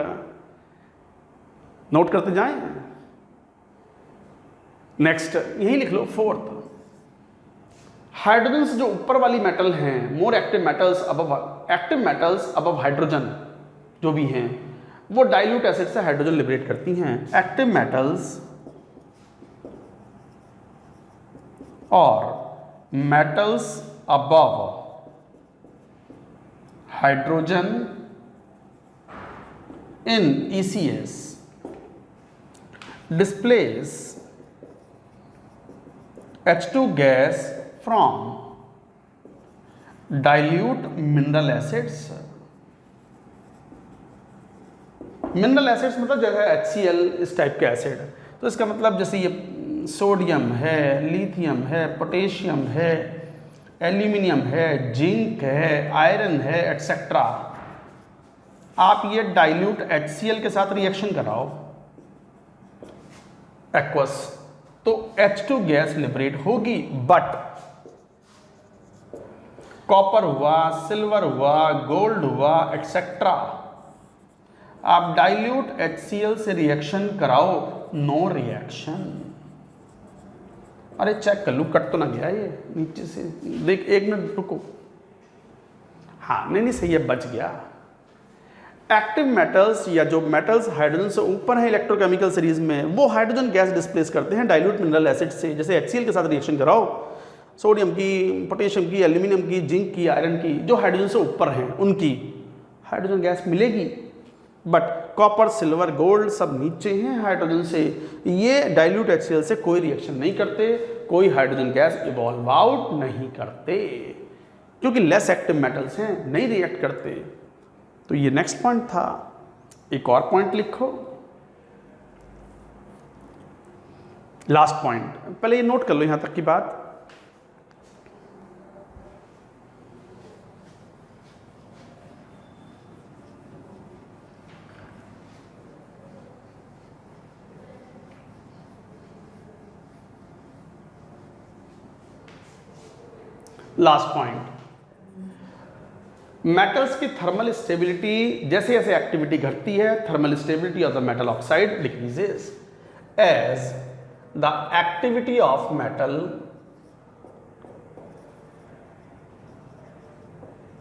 Note करते जाएं। नेक्स्ट यही लिख लो, 4th, हाइड्रोजन से जो ऊपर वाली मेटल हैं, more active metals above hydrogen जो भी हैं, वो डाइल्यूट एसिड से हाइड्रोजन लिबरेट करती हैं। एक्टिव मेटल्स और metals above hydrogen in ECS displace H2 gas from dilute mineral acids। Mineral acids मतलब जैसे HCl इस टाइप के एसिड, तो इसका मतलब जैसे ये सोडियम है, लिथियम है, पोटेशियम है, एल्यूमिनियम है, जिंक है, आयरन है, एटसेट्रा। आप ये डाइल्यूट HCl के साथ रिएक्शन कराओ एक्वस, तो H2 गैस लिबरेट होगी। बट कॉपर हुआ, सिल्वर हुआ, गोल्ड हुआ, एटसेट्रा, आप डाइल्यूट HCl से रिएक्शन कराओ, नो रिएक्शन। अरे चेक कर लूं, कट तो ना गया ये नीचे से, देख 1 मिनट रुको। हाँ नहीं सही है, बच गया। एक्टिव मेटल्स या जो मेटल्स हाइड्रोजन से ऊपर है इलेक्ट्रोकेमिकल सीरीज में, वो हाइड्रोजन गैस डिस्प्लेस करते हैं डाइल्यूट मिनरल एसिड से। जैसे HCl के साथ रिएक्शन कराओ, सोडियम की, पोटेशियम की, एल्यूमिनियम की, जिंक की, आयरन की, जो हाइड्रोजन से ऊपर हैं उनकी हाइड्रोजन गैस मिलेगी। बट कॉपर, सिल्वर, गोल्ड सब नीचे हैं हाइड्रोजन से, ये डाइल्यूट HCl से कोई रिएक्शन नहीं करते, कोई हाइड्रोजन गैस इवॉल्व आउट नहीं करते, क्योंकि लेस एक्टिव मेटल्स हैं, नहीं रिएक्ट करते। तो ये नेक्स्ट पॉइंट था। एक और पॉइंट लिखो, लास्ट पॉइंट, पहले ये नोट कर लो यहां तक की बात। लास्ट पॉइंट, मेटल्स की थर्मल स्टेबिलिटी, जैसे जैसे एक्टिविटी घटती है thermal stability of the metal oxide decreases as the activity of metal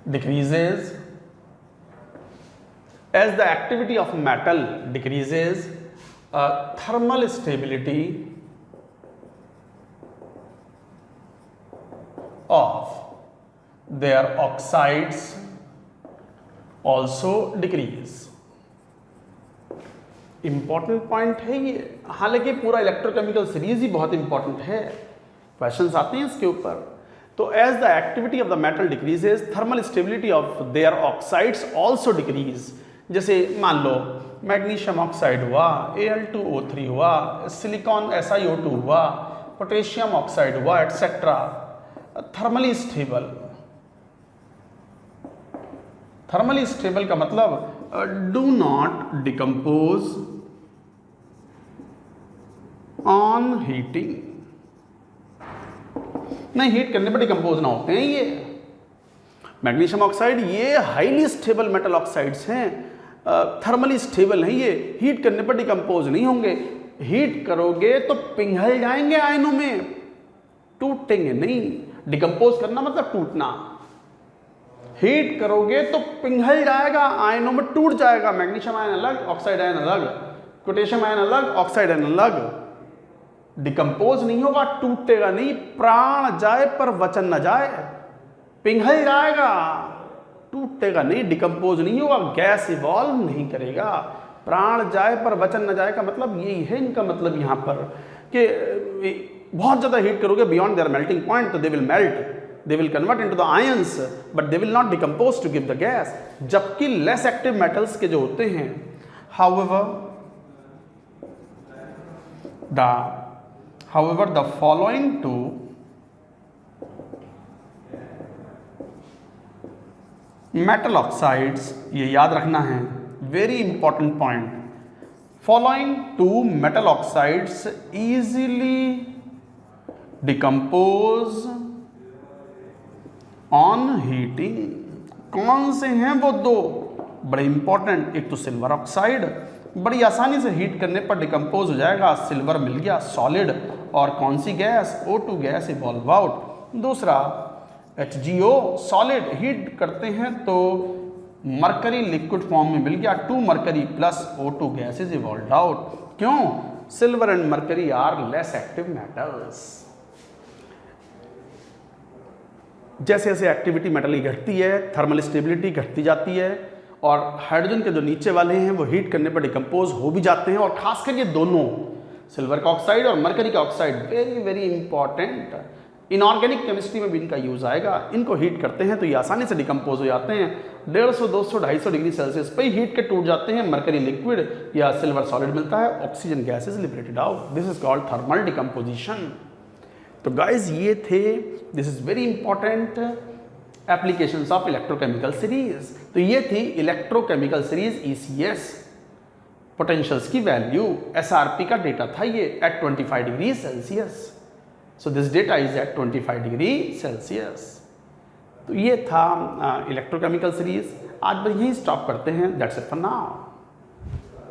decreases. As the activity of metal decreases, thermal stability of their oxides also decrease. Important point है ये, हालांकि पूरा electrochemical series ही बहुत important है, questions आते हैं इसके ऊपर। तो as the activity of the metal decreases, thermal stability of their oxides also decrease. जैसे मान लो मैग्नीशियम ऑक्साइड हुआ, Al2O3 हुआ, सिलिकॉन SiO2 हुआ, पोटेशियम ऑक्साइड हुआ, etcetera, thermally stable. Thermally stable का मतलब do not decompose on heating, नहीं heat करने पर डिकम्पोज ना होते हैं ये। मैग्नीशियम ऑक्साइड ये हाईली स्टेबल मेटल ऑक्साइड्स हैं, थर्मली स्टेबल हैं, ये हीट करने पर डिकम्पोज नहीं होंगे। हीट करोगे तो पिघल जाएंगे आयनों में, टूटेंगे नहीं। डिकम्पोज करना मतलब टूटना, हीट करोगे तो पिघल जाएगा आयनों में, टूट जाएगा। मैग्नीशियम आयन अलग, ऑक्साइड आयन अलग, पोटेशियम आयन अलग, ऑक्साइड आयन अलग। डिकम्पोज नहीं होगा, टूटेगा नहीं। प्राण जाए पर वचन न जाए, पिघल जाएगा, टूटेगा नहीं, डिकम्पोज नहीं होगा, गैस इवॉल्व नहीं करेगा। प्राण जाए पर वचन न जाए का मतलब यही है इनका मतलब यहाँ पर कि बहुत ज़्यादा हीट करोगे बियॉन्ड देयर मेल्टिंग पॉइंट तो they will melt, they will convert into the ions but they will not decompose to give the gas. जबकि लेस एक्टिव मेटल्स के जो होते हैं, However, the following two metal oxides, ये याद रखना है, very important point. Following two metal oxides easily decompose on heating. कौन से हैं वो दो? बड़े इंपॉर्टेंट, एक तो सिल्वर ऑक्साइड, बड़ी आसानी से हीट करने पर डिकम्पोज हो जाएगा, सिल्वर मिल गया सॉलिड, और कौन सी gas? O2 gas evolve out. दूसरा HgO सॉलिड, हीट करते हैं तो मरकरी लिक्विड फॉर्म में मिल गया, 2 mercury plus O2 gas is evolve out. क्यों? Silver and mercury are less active metals. जैसे जैसे एक्टिविटी मेटल की घटती है, थर्मल स्टेबिलिटी घटती जाती है, और हाइड्रोजन के जो नीचे वाले हैं वो हीट करने पर डिकम्पोज हो भी जाते हैं। और खासकर ये दोनों, सिल्वर का ऑक्साइड और मरकरी का oxide, very very important. Inorganic chemistry में भी इनका यूज आएगा। इनको हीट करते हैं तो ये आसानी से डिकम्पोज हो जाते हैं, 150, 200, 250 डिग्री सेल्सियस पे हीट के टूट जाते हैं। मरकरी लिक्विड या सिल्वर सॉलिड मिलता है, oxygen gas is liberated out. This is called thermal decomposition. तो गाइज ये थे, this is very important applications of electrochemical series. तो ये थी इलेक्ट्रोकेमिकल सीरीज ECS, पोटेंशियल्स की वैल्यू। SRP का डेटा था ये at 25 degree Celsius. So this data is at 25 degree Celsius. तो ये था इलेक्ट्रोकेमिकल सीरीज। आज बस यही स्टॉप करते हैं। That's it for now.